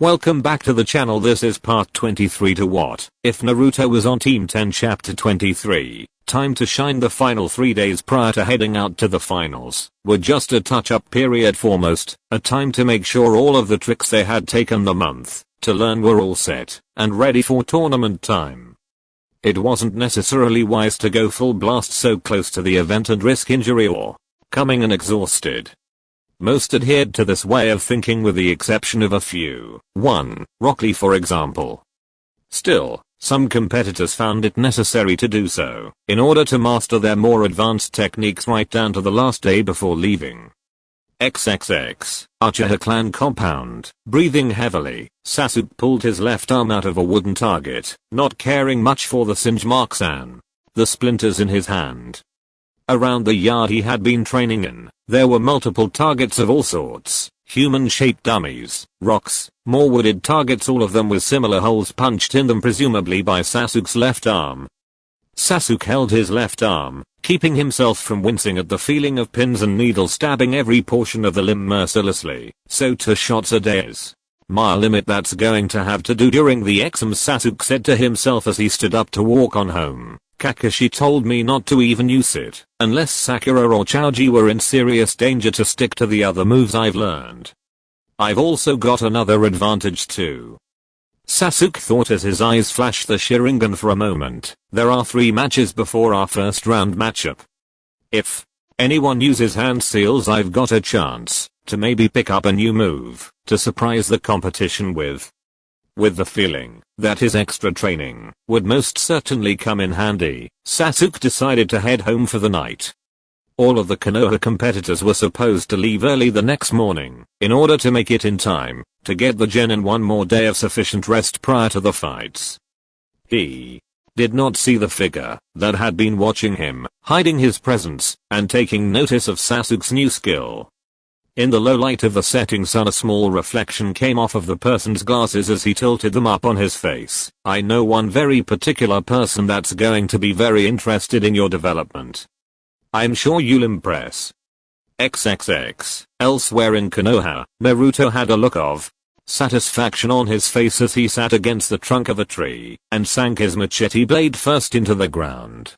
Welcome back to the channel. This is part 23 to What If Naruto Was on Team 10 Chapter 23. Time to shine. The final 3 days prior to heading out to the finals were just a touch-up period foremost, a time to make sure all of the tricks they had taken the month to learn were all set and ready for tournament time. It wasn't necessarily wise to go full blast so close to the event and risk injury or coming in exhausted. Most adhered to this way of thinking with the exception of a few. 1. Rock Lee, for example. Still, some competitors found it necessary to do so in order to master their more advanced techniques right down to the last day before leaving. XXX Uchiha Clan compound. Breathing heavily, Sasuke pulled his left arm out of a wooden target, not caring much for the singe marks and the splinters in his hand. Around the yard he had been training in, there were multiple targets of all sorts, human-shaped dummies, rocks, more wooded targets, all of them with similar holes punched in them presumably by Sasuke's left arm. Sasuke held his left arm, keeping himself from wincing at the feeling of pins and needles stabbing every portion of the limb mercilessly. So 2 shots a day is my limit. That's going to have to do during the exams, Sasuke said to himself as he stood up to walk on home. Kakashi told me not to even use it, unless Sakura or Choji were in serious danger, to stick to the other moves I've learned. I've also got another advantage too. Sasuke thought as his eyes flashed the Sharingan for a moment. There are 3 matches before our first round matchup. If anyone uses hand seals, I've got a chance to maybe pick up a new move to surprise the competition with. With the feeling that his extra training would most certainly come in handy, Sasuke decided to head home for the night. All of the Konoha competitors were supposed to leave early the next morning in order to make it in time to get the gen and one more day of sufficient rest prior to the fights. He did not see the figure that had been watching him, hiding his presence and taking notice of Sasuke's new skill. In the low light of the setting sun, a small reflection came off of the person's glasses as he tilted them up on his face. I know one very particular person that's going to be very interested in your development. I'm sure you'll impress. XXX. Elsewhere in Konoha, Naruto had a look of satisfaction on his face as he sat against the trunk of a tree and sank his machete blade first into the ground.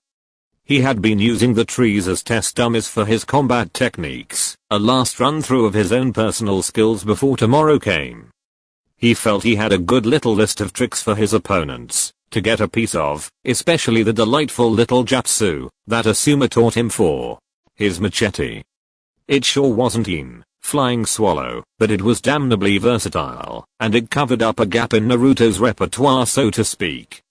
He had been using the trees as test dummies for his combat techniques, a last run through of his own personal skills before tomorrow came. He felt he had a good little list of tricks for his opponents to get a piece of, especially the delightful little jutsu that Asuma taught him for his machete. It sure wasn't in flying swallow, but it was damnably versatile, and it covered up a gap in Naruto's repertoire, so to speak.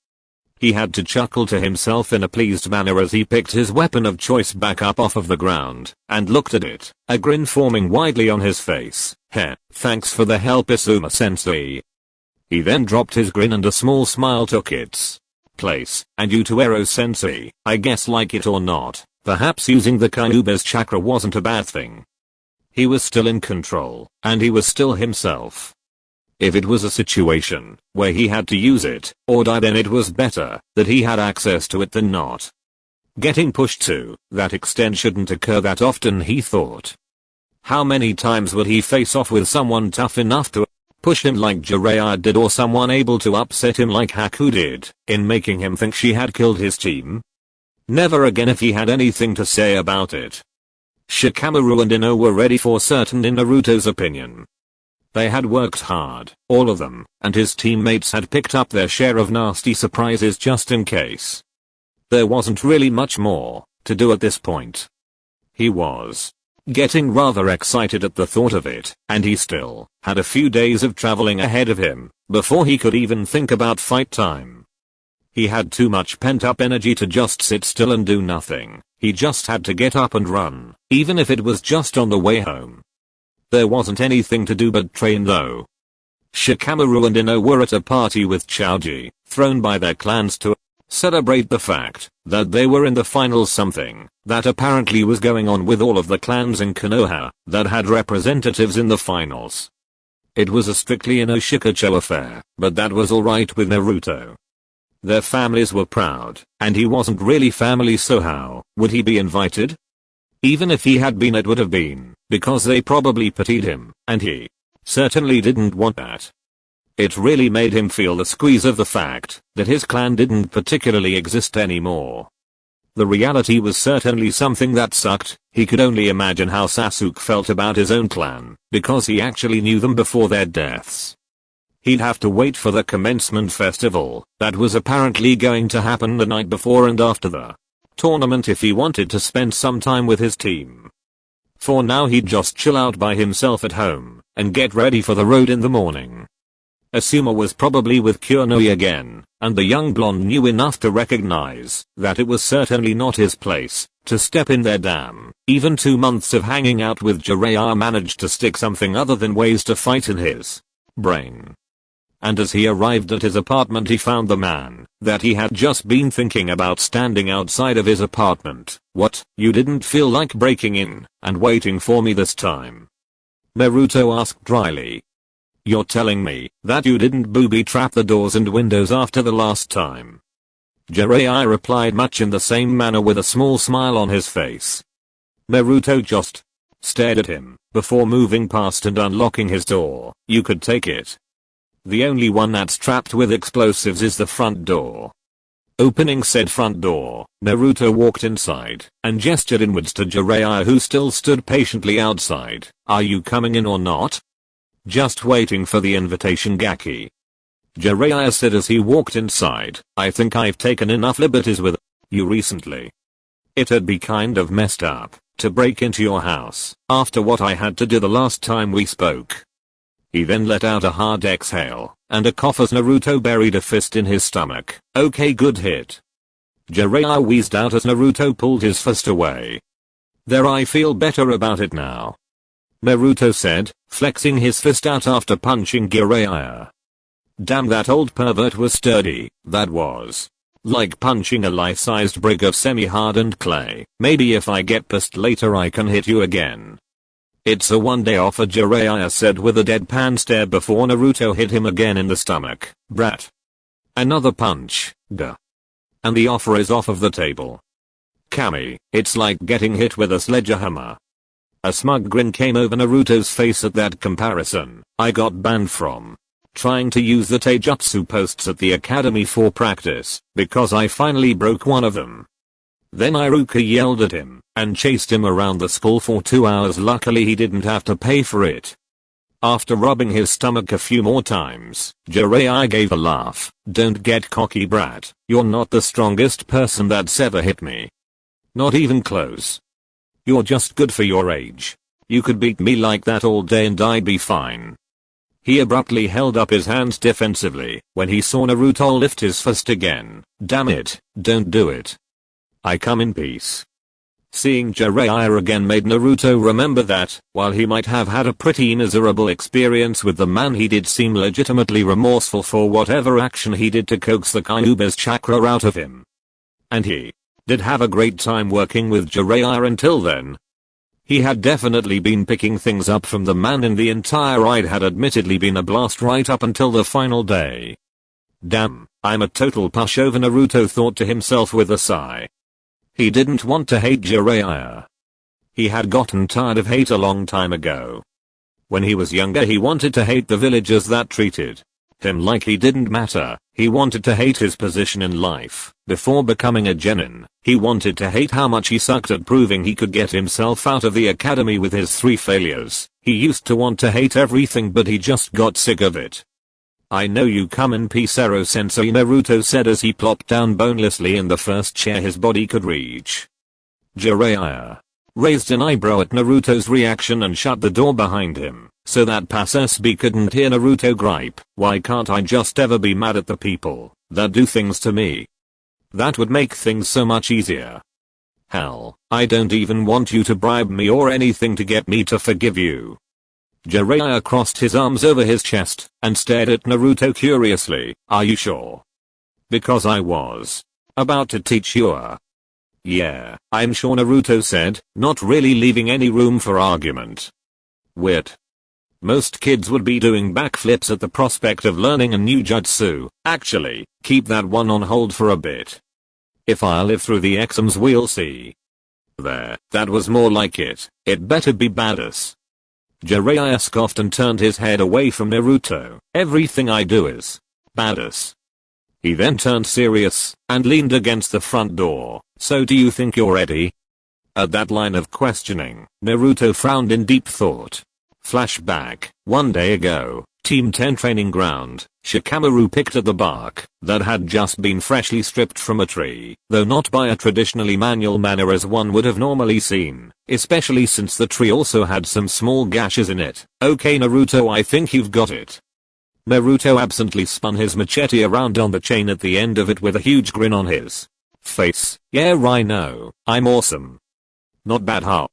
He had to chuckle to himself in a pleased manner as he picked his weapon of choice back up off of the ground and looked at it, a grin forming widely on his face. Heh, thanks for the help, Asuma-sensei. He then dropped his grin and a small smile took its place. And you too, Ero-sensei, I guess, like it or not, perhaps using the Kyuubi's chakra wasn't a bad thing. He was still in control, and he was still himself. If it was a situation where he had to use it or die, then it was better that he had access to it than not. Getting pushed to that extent shouldn't occur that often, he thought. How many times would he face off with someone tough enough to push him like Jiraiya did, or someone able to upset him like Haku did in making him think she had killed his team? Never again if he had anything to say about it. Shikamaru and Ino were ready for certain in Naruto's opinion. They had worked hard, all of them, and his teammates had picked up their share of nasty surprises just in case. There wasn't really much more to do at this point. He was getting rather excited at the thought of it, and he still had a few days of traveling ahead of him before he could even think about fight time. He had too much pent-up energy to just sit still and do nothing. He just had to get up and run, even if it was just on the way home. There wasn't anything to do but train though. Shikamaru and Ino were at a party with Choji, thrown by their clans to celebrate the fact that they were in the finals, something that apparently was going on with all of the clans in Konoha that had representatives in the finals. It was a strictly Ino Shikacho affair, but that was alright with Naruto. Their families were proud, and he wasn't really family, so how would he be invited? Even if he had been, it would have been because they probably pitied him, and he certainly didn't want that. It really made him feel the squeeze of the fact that his clan didn't particularly exist anymore. The reality was certainly something that sucked. He could only imagine how Sasuke felt about his own clan, because he actually knew them before their deaths. He'd have to wait for the commencement festival that was apparently going to happen the night before and after the tournament if he wanted to spend some time with his team. For now he'd just chill out by himself at home and get ready for the road in the morning. Asuma was probably with Kurenoi again, and the young blonde knew enough to recognize that it was certainly not his place to step in there. Damn, even 2 months of hanging out with Jiraiya managed to stick something other than ways to fight in his brain. And as he arrived at his apartment he found the man that he had just been thinking about standing outside of his apartment. What, you didn't feel like breaking in and waiting for me this time? Naruto asked dryly. You're telling me that you didn't booby trap the doors and windows after the last time? Jiraiya replied much in the same manner with a small smile on his face. Naruto just stared at him before moving past and unlocking his door. You could take it. The only one that's trapped with explosives is the front door. Opening said front door, Naruto walked inside and gestured inwards to Jiraiya who still stood patiently outside. Are you coming in or not? Just waiting for the invitation, Gaki. Jiraiya said as he walked inside. I think I've taken enough liberties with you recently. It'd be kind of messed up to break into your house after what I had to do the last time we spoke. He then let out a hard exhale and a cough as Naruto buried a fist in his stomach. Okay, good hit. Jiraiya wheezed out as Naruto pulled his fist away. There, I feel better about it now, Naruto said, flexing his fist out after punching Jiraiya. Damn, that old pervert was sturdy. That was like punching a life-sized brick of semi-hardened clay. Maybe if I get pissed later I can hit you again. It's a one-day offer, Jiraiya said with a deadpan stare before Naruto hit him again in the stomach. Brat. Another punch. Duh. And the offer is off of the table. Kami, it's like getting hit with a sledgehammer. A smug grin came over Naruto's face at that comparison. I got banned from trying to use the taijutsu posts at the academy for practice because I finally broke one of them. Then Iruka yelled at him and chased him around the school for 2 hours. Luckily he didn't have to pay for it. After rubbing his stomach a few more times, Jiraiya gave a laugh. Don't get cocky, brat. You're not the strongest person that's ever hit me. Not even close. You're just good for your age. You could beat me like that all day and I'd be fine. He abruptly held up his hands defensively when he saw Naruto lift his fist again. Damn it, don't do it. I come in peace. Seeing Jiraiya again made Naruto remember that, while he might have had a pretty miserable experience with the man, he did seem legitimately remorseful for whatever action he did to coax the Kyuubi's chakra out of him. And he did have a great time working with Jiraiya until then. He had definitely been picking things up from the man, and the entire ride had admittedly been a blast right up until the final day. Damn, I'm a total pushover, Naruto thought to himself with a sigh. He didn't want to hate Jiraiya. He had gotten tired of hate a long time ago. When he was younger he wanted to hate the villagers that treated him like he didn't matter. He wanted to hate his position in life. Before becoming a genin, he wanted to hate how much he sucked at proving he could get himself out of the academy with his 3 failures. He used to want to hate everything, but he just got sick of it. I know you come in peace, Ero-sensei, Naruto said as he plopped down bonelessly in the first chair his body could reach. Jiraiya raised an eyebrow at Naruto's reaction and shut the door behind him so that Passersby couldn't hear Naruto gripe. Why can't I just ever be mad at the people that do things to me? That would make things so much easier. Hell, I don't even want you to bribe me or anything to get me to forgive you. Jiraiya crossed his arms over his chest and stared at Naruto curiously. Are you sure? Because I was about to teach you a... Yeah, I'm sure, Naruto said, not really leaving any room for argument. Weird. Most kids would be doing backflips at the prospect of learning a new jutsu. Actually, keep that one on hold for a bit. If I live through the exams we'll see. There, that was more like it. It better be badass. Jiraiya scoffed and turned his head away from Naruto. Everything I do is badass. He then turned serious and leaned against the front door. So do you think you're ready? At that line of questioning, Naruto frowned in deep thought. Flashback, one day ago, Team 10 training ground, Shikamaru picked at the bark that had just been freshly stripped from a tree, though not by a traditionally manual manner as one would have normally seen, especially since the tree also had some small gashes in it. Okay Naruto, I think you've got it. Naruto absently spun his machete around on the chain at the end of it with a huge grin on his face. Yeah, I know, I'm awesome. Not bad, huh?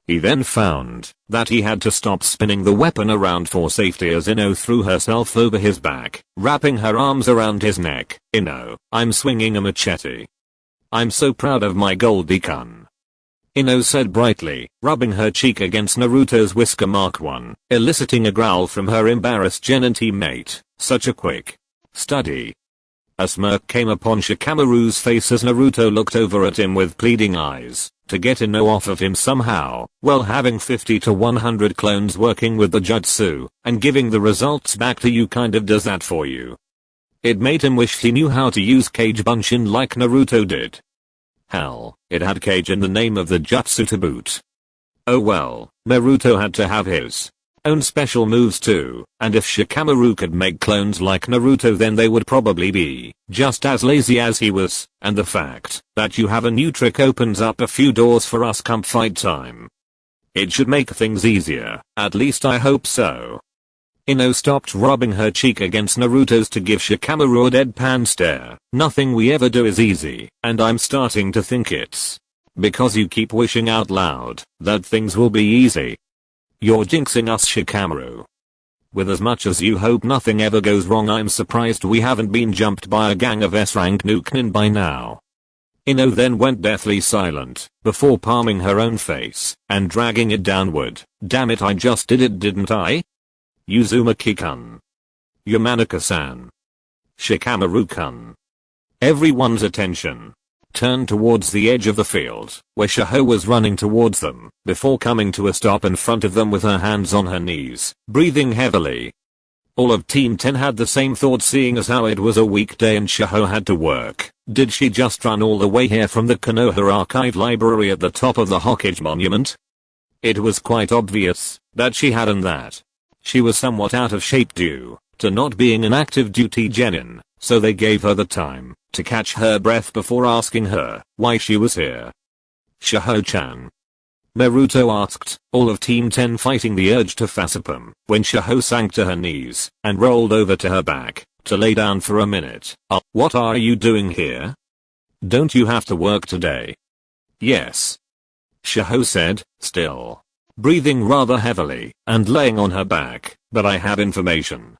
He then found that he had to stop spinning the weapon around for safety as Ino threw herself over his back, wrapping her arms around his neck. Ino, I'm swinging a machete. I'm so proud of my Goldie-kun. Ino said brightly, rubbing her cheek against Naruto's whisker mark 1, eliciting a growl from her embarrassed genin teammate. Such a quick study. A smirk came upon Shikamaru's face as Naruto looked over at him with pleading eyes. To get Ino off of him somehow, well, having 50 to 100 clones working with the jutsu and giving the results back to you kind of does that for you. It made him wish he knew how to use Kage Bunshin like Naruto did. Hell, it had Kage in the name of the jutsu to boot. Oh well, Naruto had to have his own special moves too, and if Shikamaru could make clones like Naruto then they would probably be just as lazy as he was, and the fact that you have a new trick opens up a few doors for us come fight time. It should make things easier, at least I hope so. Ino stopped rubbing her cheek against Naruto's to give Shikamaru a deadpan stare. Nothing we ever do is easy, and I'm starting to think it's because you keep wishing out loud that things will be easy. You're jinxing us, Shikamaru. With as much as you hope nothing ever goes wrong, I'm surprised we haven't been jumped by a gang of S-rank Nukenin by now. Ino then went deathly silent, before palming her own face and dragging it downward. Damn it, I just did it, didn't I? Uzumaki-kun. Yamanaka-san. Shikamaru-kun. Everyone's attention turned towards the edge of the field, where Shihou was running towards them, before coming to a stop in front of them with her hands on her knees, breathing heavily. All of Team 10 had the same thought, seeing as how it was a weekday and Shihou had to work. Did she just run all the way here from the Konoha Archive Library at the top of the Hokage Monument? It was quite obvious that she hadn't that. She was somewhat out of shape due to not being an active duty genin, so they gave her the time to catch her breath before asking her why she was here. Shihou-chan. Naruto asked, all of Team 10 fighting the urge to facepalm, when Shihou sank to her knees and rolled over to her back to lay down for a minute. What are you doing here? Don't you have to work today? Yes. Shihou said, still breathing rather heavily and laying on her back, but I have information.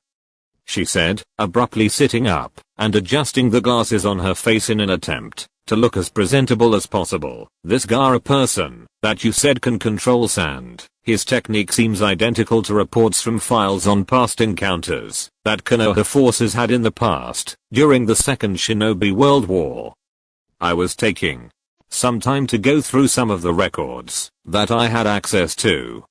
She said, abruptly sitting up and adjusting the glasses on her face in an attempt to look as presentable as possible. This Gaara person that you said can control sand, his technique seems identical to reports from files on past encounters that Konoha forces had in the past during the Second Shinobi World War. I was taking some time to go through some of the records that I had access to.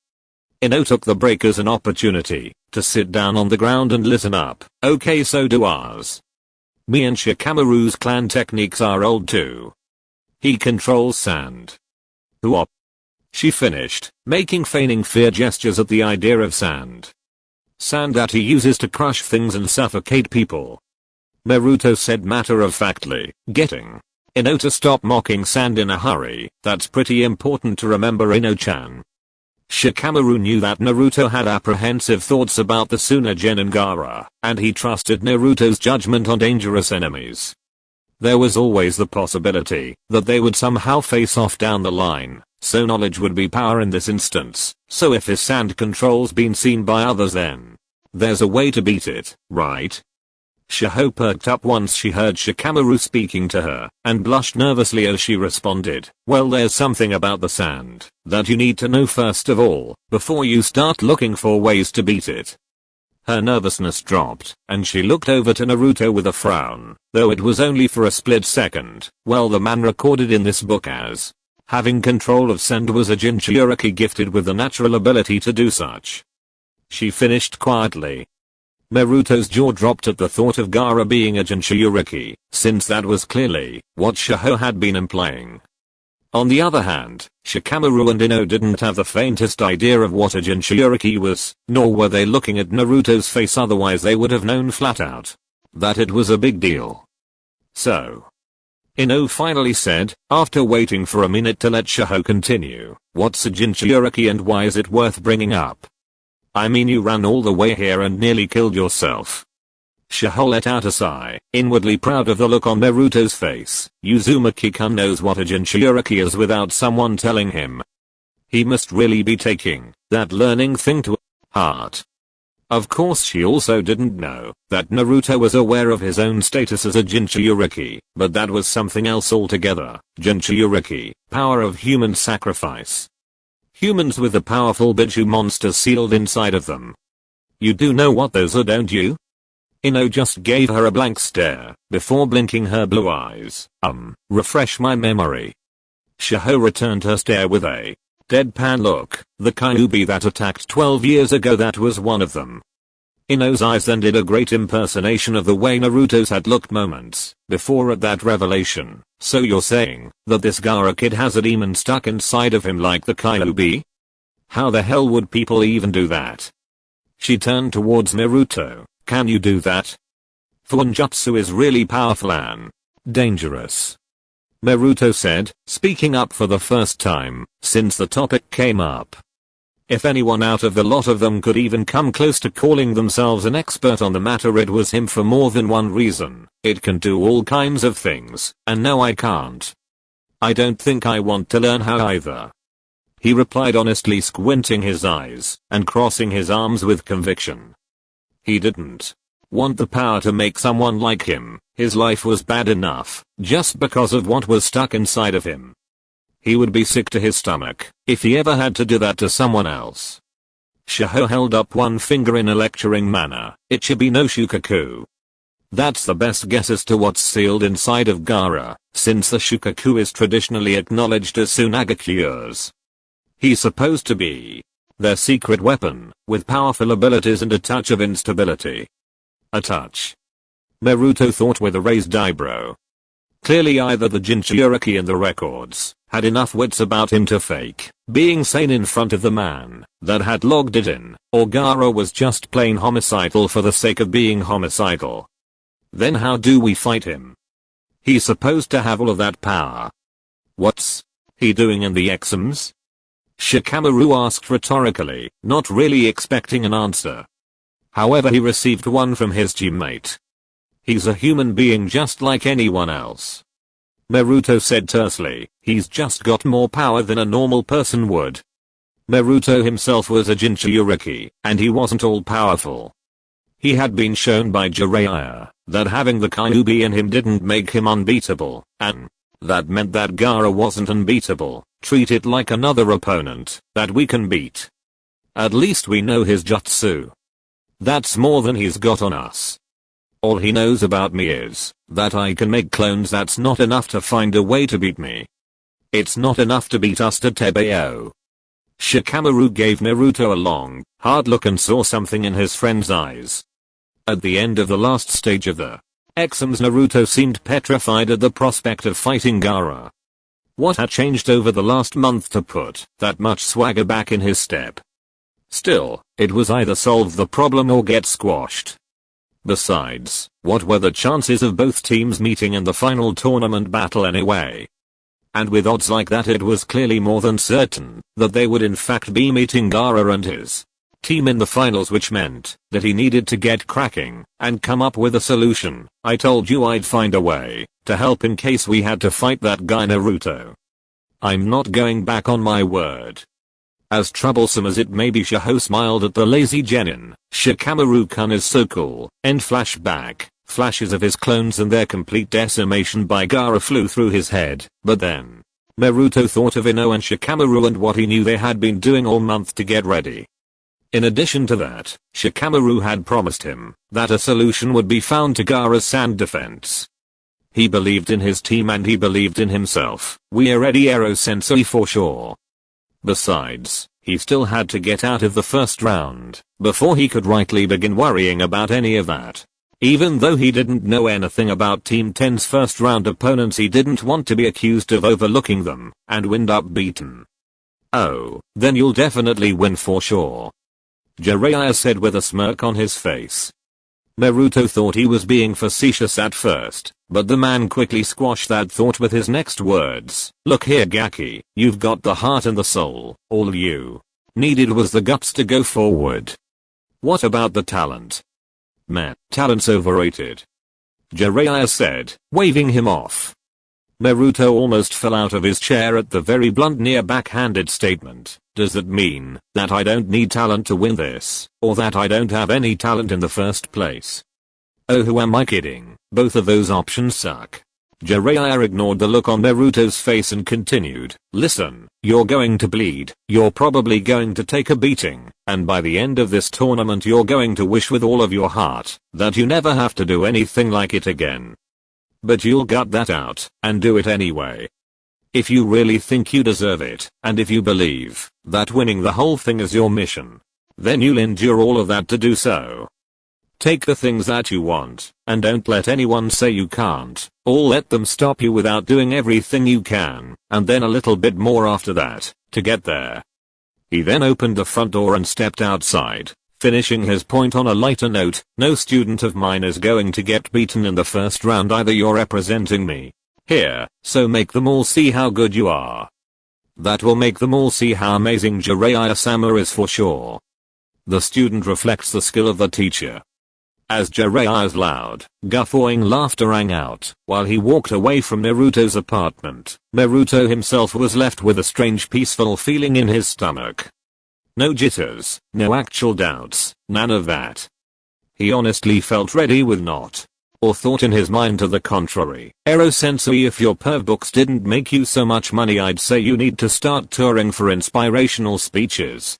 Ino took the break as an opportunity to sit down on the ground and listen up. Okay, so do ours. Me and Shikamaru's clan techniques are old too. He controls sand. Who? She finished, making feigning fear gestures at the idea of sand. Sand that he uses to crush things and suffocate people. Naruto said matter-of-factly, getting Ino to stop mocking sand in a hurry. That's pretty important to remember, Ino-chan. Shikamaru knew that Naruto had apprehensive thoughts about the Suna Genin Gaara, and he trusted Naruto's judgment on dangerous enemies. There was always the possibility that they would somehow face off down the line, so knowledge would be power in this instance. So if his sand control's been seen by others, then there's a way to beat it, right? Shihou perked up once she heard Shikamaru speaking to her, and blushed nervously as she responded, well, there's something about the sand that you need to know first of all, before you start looking for ways to beat it. Her nervousness dropped, and she looked over to Naruto with a frown, though it was only for a split second. Well, the man recorded in this book as Having control of Send was a Jinchuriki gifted with the natural ability to do such. She finished quietly. Naruto's jaw dropped at the thought of Gaara being a Jinchuriki, since that was clearly what Shihou had been implying. On the other hand, Shikamaru and Ino didn't have the faintest idea of what a Jinchuriki was, nor were they looking at Naruto's face, otherwise they would have known flat out that it was a big deal. So, Ino finally said, after waiting for a minute to let Shihou continue, "What's a Jinchuriki and why is it worth bringing up?" "I mean, you ran all the way here and nearly killed yourself." Shihou let out a sigh, inwardly proud of the look on Naruto's face. Uzumaki-kun knows what a Jinchuriki is without someone telling him. He must really be taking that learning thing to heart. Of course, she also didn't know that Naruto was aware of his own status as a Jinchuriki, but that was something else altogether. Jinchuriki, power of human sacrifice. Humans with the powerful Biju monsters sealed inside of them. You do know what those are, don't you? Ino just gave her a blank stare before blinking her blue eyes. Refresh my memory. Shihou returned her stare with a deadpan look. The Kyuubi that attacked 12 years ago, that was one of them. Ino's eyes then did a great impersonation of the way Naruto's had looked moments before at that revelation. So you're saying that this Gaara kid has a demon stuck inside of him like the Kyuubi? How the hell would people even do that? She turned towards Naruto. Can you do that? Fuinjutsu is really powerful and dangerous, Naruto said, speaking up for the first time since the topic came up. If anyone out of the lot of them could even come close to calling themselves an expert on the matter, it was him for more than one reason. It can do all kinds of things, and no, I can't. I don't think I want to learn how either, he replied honestly, squinting his eyes and crossing his arms with conviction. He didn't want the power to make someone like him. His life was bad enough just because of what was stuck inside of him. He would be sick to his stomach if he ever had to do that to someone else. Shihou held up one finger in a lecturing manner. Ichibi no Shukaku. That's the best guess as to what's sealed inside of Gaara, since the Shukaku is traditionally acknowledged as Tsunagakyu's. He's supposed to be their secret weapon, with powerful abilities and a touch of instability. A touch? Naruto thought with a raised eyebrow. Clearly either the Jinchuriki and the records had enough wits about him to fake being sane in front of the man that had logged it in, or Gaara was just plain homicidal for the sake of being homicidal. Then how do we fight him? He's supposed to have all of that power. What's he doing in the exams? Shikamaru asked rhetorically, not really expecting an answer. However, he received one from his teammate. He's a human being just like anyone else, Naruto said tersely. He's just got more power than a normal person would. Naruto himself was a Jinchuriki, and he wasn't all powerful. He had been shown by Jiraiya that having the Kyuubi in him didn't make him unbeatable, and that meant that Gaara wasn't unbeatable. Treat it like another opponent that we can beat. At least we know his jutsu. That's more than he's got on us. All he knows about me is that I can make clones. That's not enough to find a way to beat me. It's not enough to beat us to Tebeo. Shikamaru gave Naruto a long, hard look and saw something in his friend's eyes. At the end of the last stage of the exams, Naruto seemed petrified at the prospect of fighting Gaara. What had changed over the last month to put that much swagger back in his step? Still, it was either solve the problem or get squashed. Besides, what were the chances of both teams meeting in the final tournament battle anyway? And with odds like that, it was clearly more than certain that they would in fact be meeting Gaara and his team in the finals, which meant that he needed to get cracking and come up with a solution. I told you I'd find a way to help in case we had to fight that guy Naruto. I'm not going back on my word. As troublesome as it may be, Shihou smiled at the lazy genin. Shikamaru-kun is so cool. End flashback. Flashes of his clones and their complete decimation by Gaara flew through his head, but then Naruto thought of Ino and Shikamaru and what he knew they had been doing all month to get ready. In addition to that, Shikamaru had promised him that a solution would be found to Gaara's sand defense. He believed in his team and he believed in himself. We're ready, Ero Sensei, for sure. Besides, he still had to get out of the first round before he could rightly begin worrying about any of that. Even though he didn't know anything about Team 10's first round opponents, he didn't want to be accused of overlooking them and wind up beaten. Oh, then you'll definitely win for sure, Jiraiya said with a smirk on his face. Naruto thought he was being facetious at first, but the man quickly squashed that thought with his next words. Look here, Gaki, you've got the heart and the soul. All you needed was the guts to go forward. What about the talent? Meh, talent's overrated, Jiraiya said, waving him off. Naruto almost fell out of his chair at the very blunt, near backhanded statement. Does that mean that I don't need talent to win this, or that I don't have any talent in the first place? Oh, who am I kidding? Both of those options suck. Jiraiya ignored the look on Naruto's face and continued. Listen, you're going to bleed, you're probably going to take a beating, and by the end of this tournament you're going to wish with all of your heart that you never have to do anything like it again. But you'll gut that out and do it anyway. If you really think you deserve it, and if you believe that winning the whole thing is your mission, then you'll endure all of that to do so. Take the things that you want, and don't let anyone say you can't, or let them stop you without doing everything you can, and then a little bit more after that, to get there. He then opened the front door and stepped outside, finishing his point on a lighter note. No student of mine is going to get beaten in the first round either. You're representing me here, so make them all see how good you are. That will make them all see how amazing Jiraiya-sama is for sure. The student reflects the skill of the teacher. As Jiraiya's loud, guffawing laughter rang out while he walked away from Naruto's apartment, Naruto himself was left with a strange peaceful feeling in his stomach. No jitters, no actual doubts, none of that. He honestly felt ready with not or thought in his mind to the contrary. Ero Sensei, if your perv books didn't make you so much money, I'd say you need to start touring for inspirational speeches.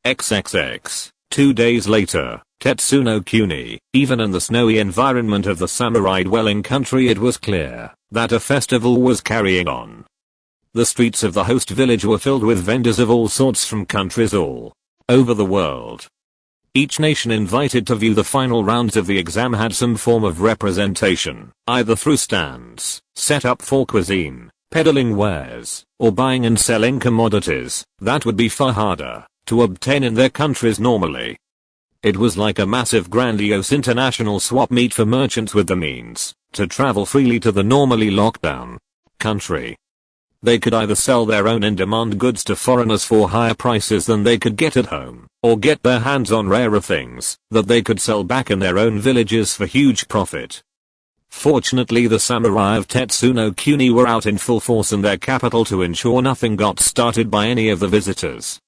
XXX. 2 days later, Tetsuno Kuni. Even in the snowy environment of the samurai dwelling country, it was clear that a festival was carrying on. The streets of the host village were filled with vendors of all sorts from countries all over the world. Each nation invited to view the final rounds of the exam had some form of representation, either through stands set up for cuisine, peddling wares, or buying and selling commodities that would be far harder to obtain in their countries normally. It was like a massive grandiose international swap meet for merchants with the means to travel freely to the normally locked down country. They could either sell their own in-demand goods to foreigners for higher prices than they could get at home, or get their hands on rarer things that they could sell back in their own villages for huge profit. Fortunately, the samurai of Tetsuno Kuni were out in full force in their capital to ensure nothing got started by any of the visitors.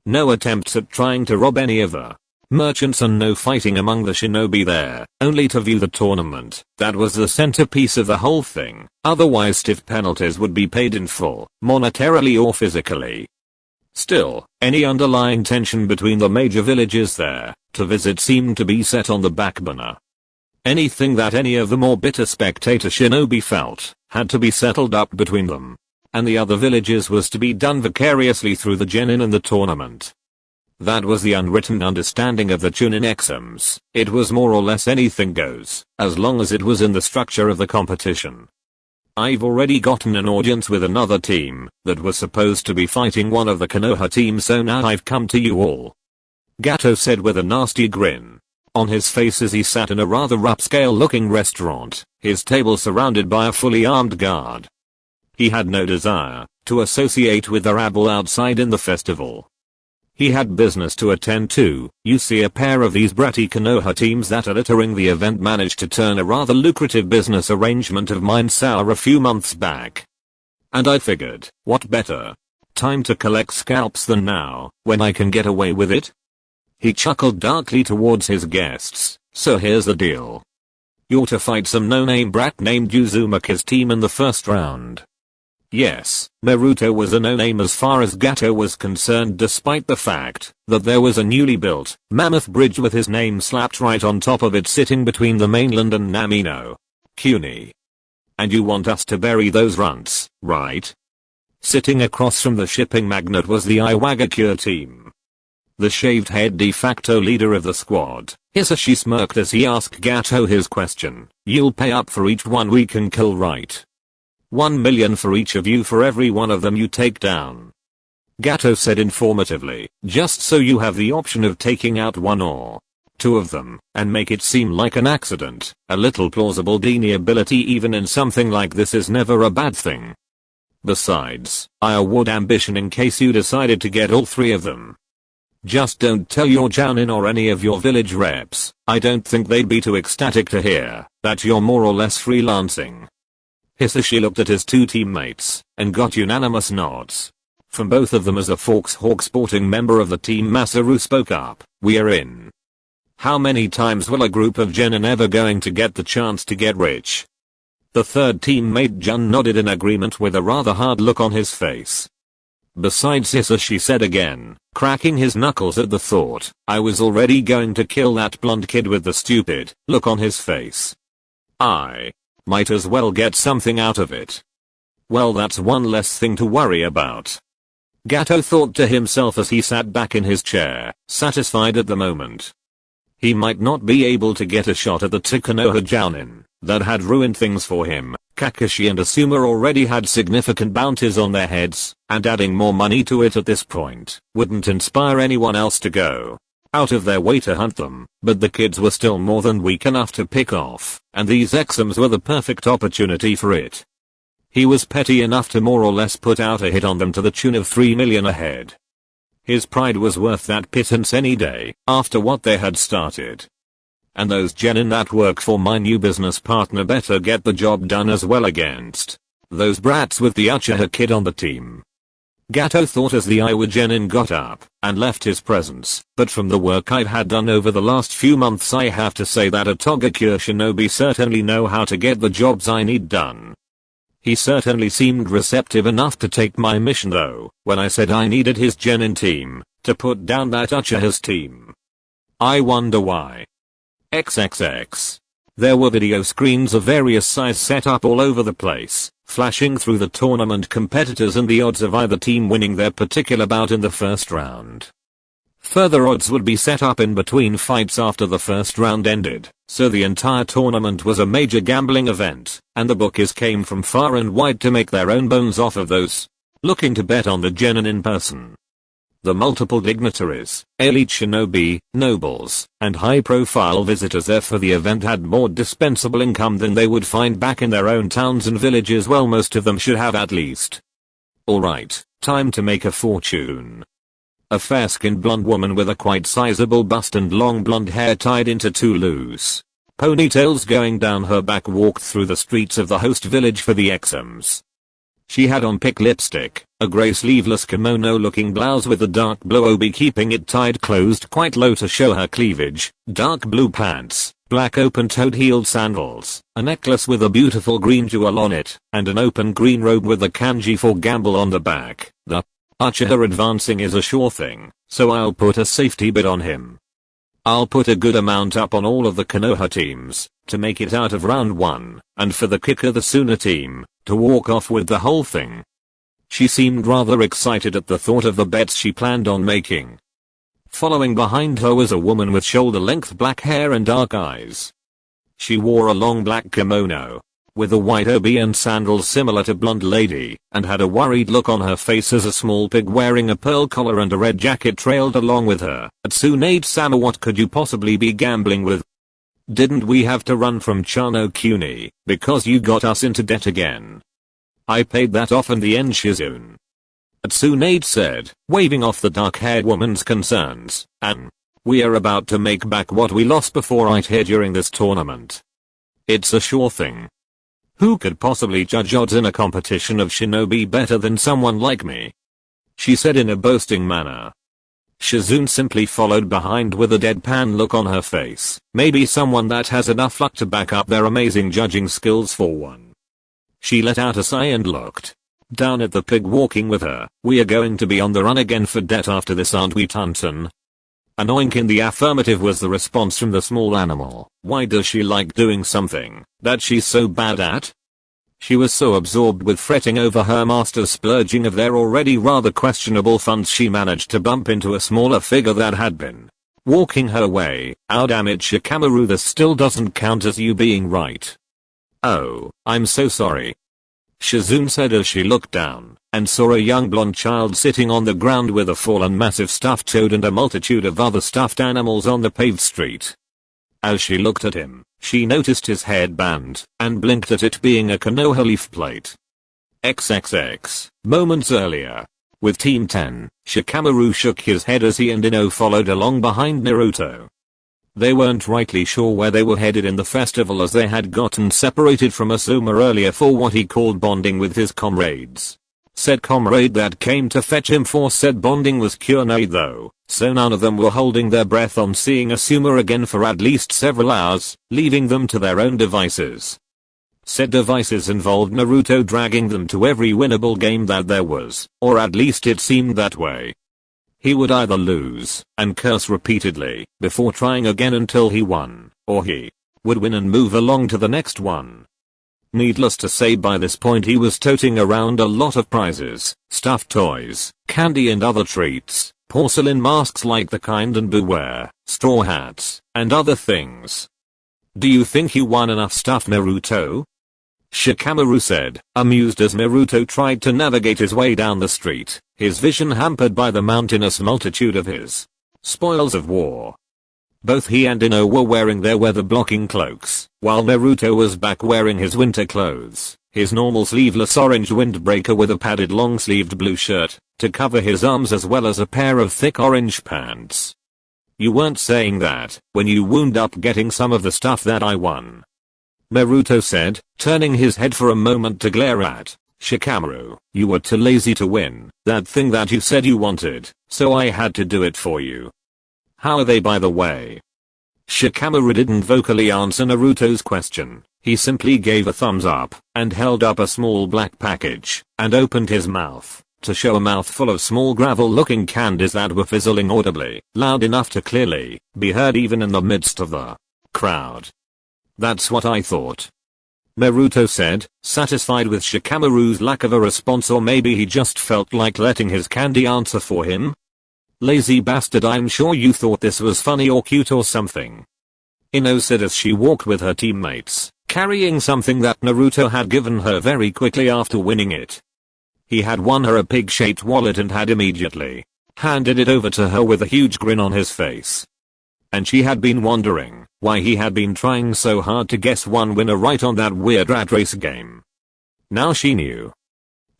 No attempts at trying to rob any of the merchants, and no fighting among the shinobi there, only to view the tournament. That was the centerpiece of the whole thing. Otherwise stiff penalties would be paid in full, monetarily or physically. Still, any underlying tension between the major villages there to visit seemed to be set on the back burner. Anything that any of the more bitter spectator shinobi felt had to be settled up between them and the other villages was to be done vicariously through the genin in the tournament. That was the unwritten understanding of the Chunin exams. It was more or less anything goes, as long as it was in the structure of the competition. I've already gotten an audience with another team that was supposed to be fighting one of the Konoha teams, so now I've come to you all, Gato said with a nasty grin on his face as he sat in a rather upscale looking restaurant, his table surrounded by a fully armed guard. He had no desire to associate with the rabble outside in the festival. He had business to attend to. You see, a pair of these bratty Konoha teams that are littering the event managed to turn a rather lucrative business arrangement of mine sour a few months back. And I figured, what better time to collect scalps than now, when I can get away with it? He chuckled darkly towards his guests. So here's the deal. You're to fight some no-name brat named Uzumaki's team in the first round. Yes, Naruto was a no-name as far as Gato was concerned, despite the fact that there was a newly built mammoth bridge with his name slapped right on top of it sitting between the mainland and Namino Kuni. and you want us to bury those runts, right? Sitting across from the shipping magnate was the Iwagakure team. The shaved head de facto leader of the squad, Hisashi smirked as he asked Gato his question. You'll pay up for each one we can kill, right? 1 million for each of you for every one of them you take down. Gato said informatively, just so you have the option of taking out one or two of them, and make it seem like an accident. A little plausible deniability even in something like this is never a bad thing. Besides, I award ambition in case you decided to get all 3 of them. Just don't tell your Jounin or any of your village reps. I don't think they'd be too ecstatic to hear that you're more or less freelancing. Hisashi looked at his 2 teammates and got unanimous nods from both of them as a Foxhawk sporting member of the team. Masaru spoke up. We're in. How many times will a group of genin ever going to get the chance to get rich? The third teammate Jun nodded in agreement with a rather hard look on his face. Besides, Hisashi said again, cracking his knuckles at the thought, I was already going to kill that blonde kid with the stupid look on his face. I might as well get something out of it. Well, that's one less thing to worry about. Gato thought to himself as he sat back in his chair, satisfied at the moment. He might not be able to get a shot at the Konoha Jounin that had ruined things for him. Kakashi and Asuma already had significant bounties on their heads, and adding more money to it at this point wouldn't inspire anyone else to go out of their way to hunt them, but the kids were still more than weak enough to pick off, and these Exums were the perfect opportunity for it. He was petty enough to more or less put out a hit on them to the tune of 3 million ahead. His pride was worth that pittance any day after what they had started. And those genin that work for my new business partner better get the job done as well against those brats with the Uchiha kid on the team. Gato thought as the Iwa genin got up and left his presence, but from the work I've had done over the last few months I have to say that a Togakure shinobi certainly know how to get the jobs I need done. He certainly seemed receptive enough to take my mission though, when I said I needed his genin team to put down that Uchiha's team. I wonder why. XXX. There were video screens of various sizes set up all over the place, flashing through the tournament competitors and the odds of either team winning their particular bout in the first round. Further odds would be set up in between fights after the first round ended, so the entire tournament was a major gambling event, and the bookies came from far and wide to make their own bones off of those looking to bet on the genin in person. The multiple dignitaries, elite shinobi, nobles, and high-profile visitors there for the event had more dispensable income than they would find back in their own towns and villages. Well, most of them should have at least. Alright, time to make a fortune. A fair-skinned blonde woman with a quite sizable bust and long blonde hair tied into 2 loose ponytails going down her back walked through the streets of the host village for the Exums. She had on pink lipstick, a grey sleeveless kimono-looking blouse with a dark blue obi keeping it tied closed quite low to show her cleavage, dark blue pants, black open-toed heeled sandals, a necklace with a beautiful green jewel on it, and an open green robe with the kanji for gamble on the back. The Uchiha advancing is a sure thing, so I'll put a safety bid on him. I'll put a good amount up on all of the Konoha teams to make it out of round 1, and for the kicker the Suna team to walk off with the whole thing. She seemed rather excited at the thought of the bets she planned on making. Following behind her was a woman with shoulder-length black hair and dark eyes. She wore a long black kimono with a white obi and sandals similar to blonde lady, and had a worried look on her face as a small pig wearing a pearl collar and a red jacket trailed along with her. Tsunade-sama, what could you possibly be gambling with? Didn't we have to run from Chano Kuni because you got us into debt again? I paid that off in the end, Shizune. Tsunade said, waving off the dark-haired woman's concerns, and we are about to make back what we lost before right here during this tournament. It's a sure thing. Who could possibly judge odds in a competition of shinobi better than someone like me? She said in a boasting manner. Shizune simply followed behind with a deadpan look on her face. Maybe someone that has enough luck to back up their amazing judging skills for one. She let out a sigh and looked down at the pig walking with her. We are going to be on the run again for debt after this, aren't we, Tunton? An oink in the affirmative was the response from the small animal. Why does she like doing something that she's so bad at? She was so absorbed with fretting over her master's splurging of their already rather questionable funds she managed to bump into a smaller figure that had been walking her way. "Oh damn it, Shikamaru, this still doesn't count as you being right." "Oh, I'm so sorry," Shizune said as she looked down and saw a young blonde child sitting on the ground with a fallen massive stuffed toad and a multitude of other stuffed animals on the paved street. As she looked at him, she noticed his headband and blinked at it being a Konoha leaf plate. XXX. Moments earlier. With Team 10, Shikamaru shook his head as he and Ino followed along behind Naruto. They weren't rightly sure where they were headed in the festival as they had gotten separated from Asuma earlier for what he called bonding with his comrades. Said comrade that came to fetch him for said bonding was Kurenai though, so none of them were holding their breath on seeing Asuma again for at least several hours, leaving them to their own devices. Said devices involved Naruto dragging them to every winnable game that there was, or at least it seemed that way. He would either lose and curse repeatedly before trying again until he won, or he would win and move along to the next one. Needless to say, by this point he was toting around a lot of prizes, stuffed toys, candy and other treats, porcelain masks like the kind and beware, straw hats, and other things. "Do you think you won enough stuff, Naruto?" Shikamaru said, amused as Naruto tried to navigate his way down the street, his vision hampered by the mountainous multitude of his spoils of war. Both he and Ino were wearing their weather-blocking cloaks, while Naruto was back wearing his winter clothes, his normal sleeveless orange windbreaker with a padded long-sleeved blue shirt to cover his arms as well as a pair of thick orange pants. "You weren't saying that when you wound up getting some of the stuff that I won," Naruto said, turning his head for a moment to glare at Shikamaru. "You were too lazy to win that thing that you said you wanted, so I had to do it for you." "How are they, by the way?" Shikamaru didn't vocally answer Naruto's question. He simply gave a thumbs up and held up a small black package and opened his mouth to show a mouthful of small gravel-looking candies that were fizzling audibly, loud enough to clearly be heard even in the midst of the crowd. "That's what I thought," Naruto said, satisfied with Shikamaru's lack of a response, or maybe he just felt like letting his candy answer for him. "Lazy bastard, I'm sure you thought this was funny or cute or something," Ino said as she walked with her teammates, carrying something that Naruto had given her very quickly after winning it. He had won her a pig-shaped wallet and had immediately handed it over to her with a huge grin on his face. And she had been wondering why he had been trying so hard to guess one winner right on that weird rat race game. Now she knew.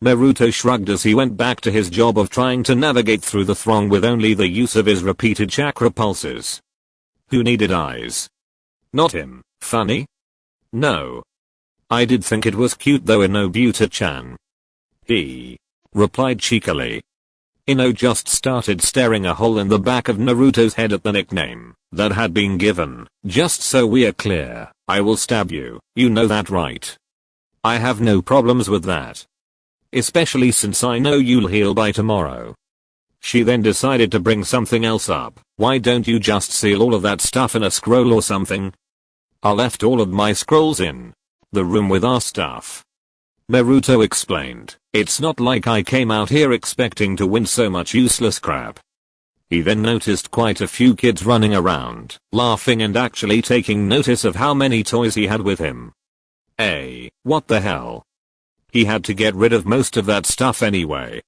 Naruto shrugged as he went back to his job of trying to navigate through the throng with only the use of his repeated chakra pulses. Who needed eyes? Not him. Funny? No. I did think it was cute though, Inobuta-chan. He replied cheekily. Ino just started staring a hole in the back of Naruto's head at the nickname that had been given. "Just so we're clear, I will stab you, you know that right? I have no problems with that. Especially since I know you'll heal by tomorrow." She then decided to bring something else up. "Why don't you just seal all of that stuff in a scroll or something?" "I left all of my scrolls in the room with our stuff," Naruto explained. "It's not like I came out here expecting to win so much useless crap." He then noticed quite a few kids running around, laughing and actually taking notice of how many toys he had with him. What the hell? He had to get rid of most of that stuff anyway.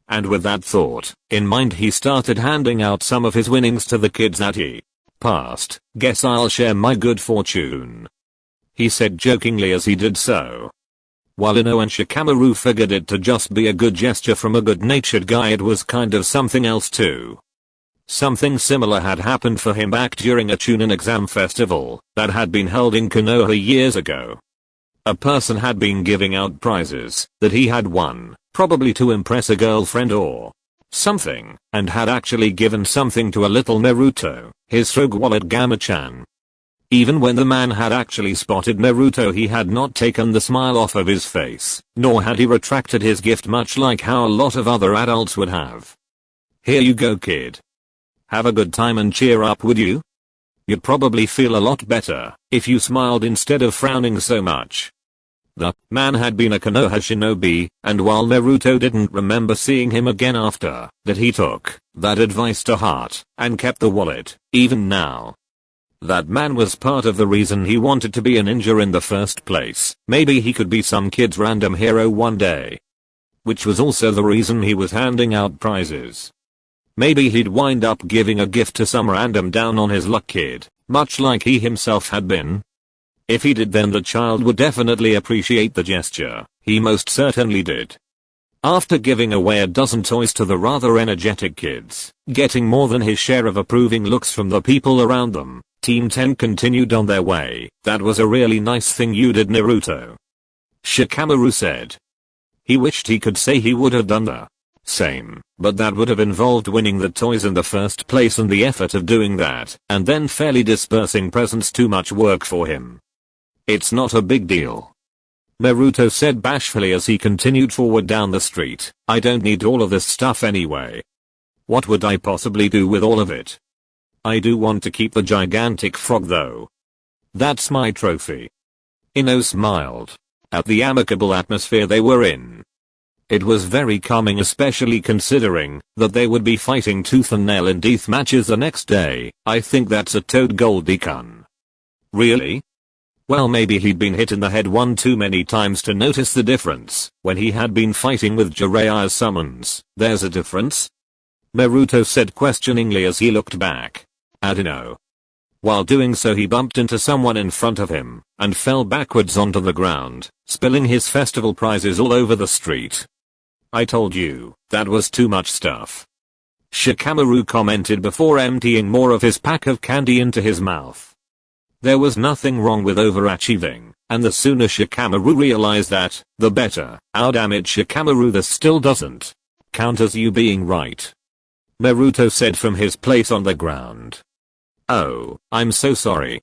And with that thought in mind, he started handing out some of his winnings to the kids that he passed. "Guess I'll share my good fortune," he said jokingly as he did so. While Ino and Shikamaru figured it to just be a good gesture from a good-natured guy, it was kind of something else too. Something similar had happened for him back during a Chunin exam festival that had been held in Konoha years ago. A person had been giving out prizes that he had won, probably to impress a girlfriend or something, and had actually given something to a little Naruto, his rogue wallet Gamma-chan. Even when the man had actually spotted Naruto, he had not taken the smile off of his face, nor had he retracted his gift, much like how a lot of other adults would have. "Here you go, kid. Have a good time and cheer up, would you? You'd probably feel a lot better if you smiled instead of frowning so much." The man had been a Konoha shinobi, and while Naruto didn't remember seeing him again after that, he took that advice to heart and kept the wallet, even now. That man was part of the reason he wanted to be a ninja in the first place. Maybe he could be some kid's random hero one day. Which was also the reason he was handing out prizes. Maybe he'd wind up giving a gift to some random down on his luck kid, much like he himself had been. If he did, then the child would definitely appreciate the gesture. He most certainly did. After giving away a dozen toys to the rather energetic kids, getting more than his share of approving looks from the people around them, Team 10 continued on their way. That was a really nice thing you did, Naruto. Shikamaru said. He wished he could say he would have done the same, but that would have involved winning the toys in the first place, and the effort of doing that, and then fairly dispersing presents, too much work for him. It's not a big deal, Naruto said bashfully as he continued forward down the street. I don't need all of this stuff anyway. What would I possibly do with all of it? I do want to keep the gigantic frog though. That's my trophy. Ino smiled at the amicable atmosphere they were in. It was very calming, especially considering that they would be fighting tooth and nail in death matches the next day. I think that's a Toad Goldie-kun. Really? Well, maybe he'd been hit in the head one too many times to notice the difference when he had been fighting with Jiraiya's summons. There's a difference? Naruto said questioningly as he looked back at Ino. While doing so, he bumped into someone in front of him and fell backwards onto the ground, spilling his festival prizes all over the street. I told you, that was too much stuff, Shikamaru commented before emptying more of his pack of candy into his mouth. There was nothing wrong with overachieving, and the sooner Shikamaru realized that, the better. Oh damn it, Shikamaru, this still doesn't count as you being right, Naruto said from his place on the ground. Oh, I'm so sorry.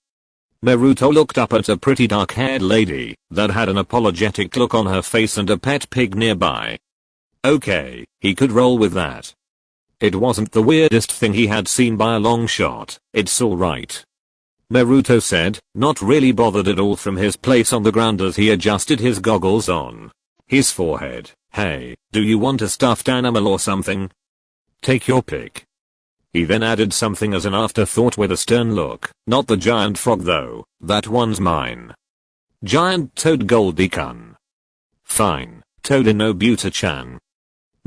Naruto looked up at a pretty dark-haired lady that had an apologetic look on her face and a pet pig nearby. Okay, he could roll with that. It wasn't the weirdest thing he had seen by a long shot. It's alright, Naruto said, not really bothered at all from his place on the ground as he adjusted his goggles on his forehead. Hey, do you want a stuffed animal or something? Take your pick. He then added something as an afterthought with a stern look. Not the giant frog though, that one's mine. Giant Toad Goldie-kun. Fine, Toad Inobuta-chan,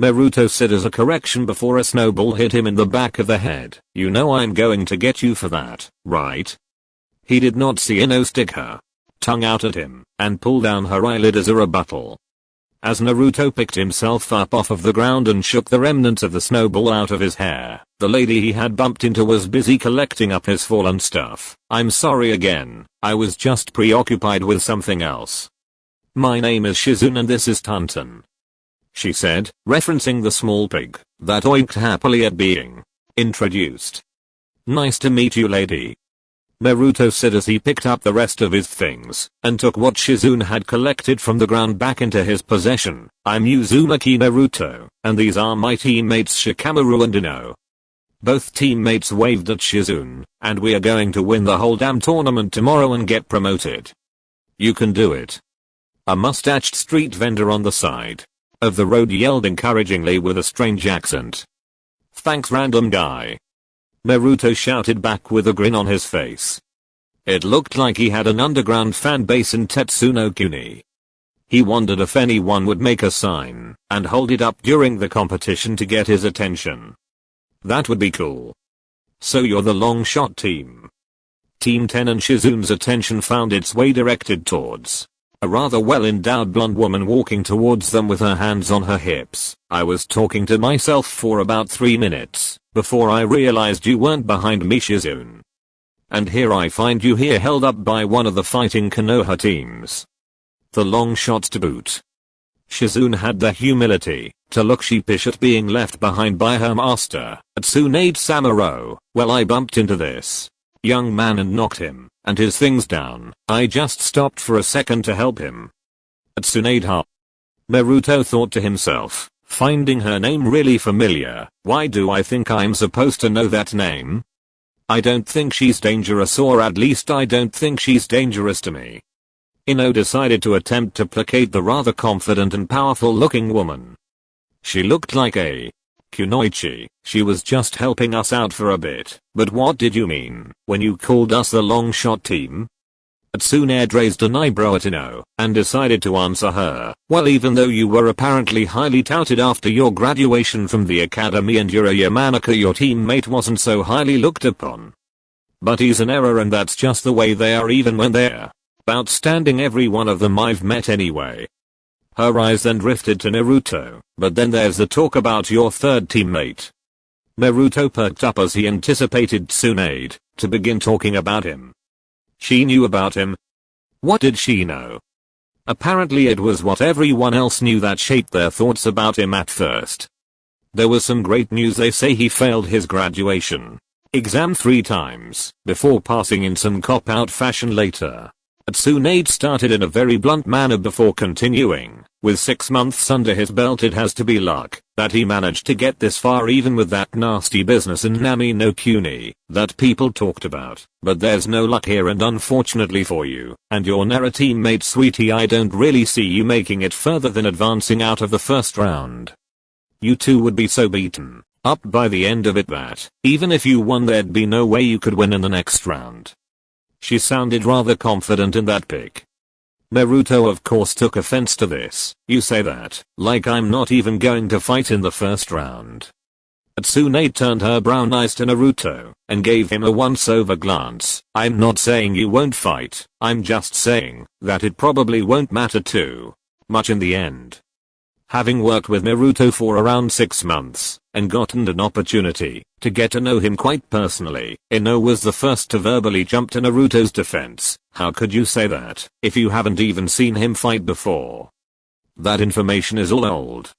Naruto said as a correction before a snowball hit him in the back of the head. You know I'm going to get you for that, right? He did not see Ino stick her tongue out at him and pull down her eyelid as a rebuttal. As Naruto picked himself up off of the ground and shook the remnants of the snowball out of his hair, the lady he had bumped into was busy collecting up his fallen stuff. I'm sorry again, I was just preoccupied with something else. My name is Shizune and this is Tantan, she said, referencing the small pig that oinked happily at being introduced. Nice to meet you, lady, Naruto said as he picked up the rest of his things and took what Shizune had collected from the ground back into his possession. I'm Uzumaki Naruto, and these are my teammates Shikamaru and Ino. Both teammates waved at Shizune, and we are going to win the whole damn tournament tomorrow and get promoted. You can do it, a mustached street vendor on the side of the road yelled encouragingly with a strange accent. Thanks, random guy, Naruto shouted back with a grin on his face. It looked like he had an underground fan base in Tetsunokuni. He wondered if anyone would make a sign and hold it up during the competition to get his attention. That would be cool. So you're the long shot team. Team 10 and Shizune's attention found its way directed towards a rather well-endowed blonde woman walking towards them with her hands on her hips. I was talking to myself for about 3 minutes before I realized you weren't behind me, Shizune. And here I find you here held up by one of the fighting Konoha teams. The long shots to boot. Shizune had the humility to look sheepish at being left behind by her master, Tsunade Samuro. Well, I bumped into this young man and knocked him and his things down. I just stopped for a second to help him. Tsunade, huh? Naruto thought to himself, finding her name really familiar. Why do I think I'm supposed to know that name? I don't think she's dangerous, or at least I don't think she's dangerous to me. Ino decided to attempt to placate the rather confident and powerful looking woman. She looked like a kunoichi. She was just helping us out for a bit. But what did you mean when you called us the long shot team? Tsunade raised an eyebrow at Ino and decided to answer her. Well, even though you were apparently highly touted after your graduation from the academy and you're a Yamanaka, your teammate wasn't so highly looked upon. But he's an error, and that's just the way they are even when they're outstanding. Every one of them I've met anyway. Her eyes then drifted to Naruto. But then there's the talk about your third teammate. Naruto perked up as he anticipated Tsunade to begin talking about him. She knew about him. What did she know? Apparently it was what everyone else knew that shaped their thoughts about him at first. There was some great news. They say he failed his graduation exam 3 times before passing in some cop-out fashion later. Tsunade started in a very blunt manner before continuing. With 6 months under his belt, it has to be luck that he managed to get this far, even with that nasty business in Nami no Kuni that people talked about. But there's no luck here, and unfortunately for you and your Nara teammate, sweetie, I don't really see you making it further than advancing out of the first round. You two would be so beaten up by the end of it that even if you won, there'd be no way you could win in the next round. She sounded rather confident in that pick. Naruto of course took offense to this. You say that like I'm not even going to fight in the first round. Tsunade turned her brown eyes to Naruto and gave him a once-over glance. I'm not saying you won't fight, I'm just saying that it probably won't matter too much in the end. Having worked with Naruto for around 6 months and gotten an opportunity to get to know him quite personally, Ino was the first to verbally jump to Naruto's defense. How could you say that if you haven't even seen him fight before? That information is all old.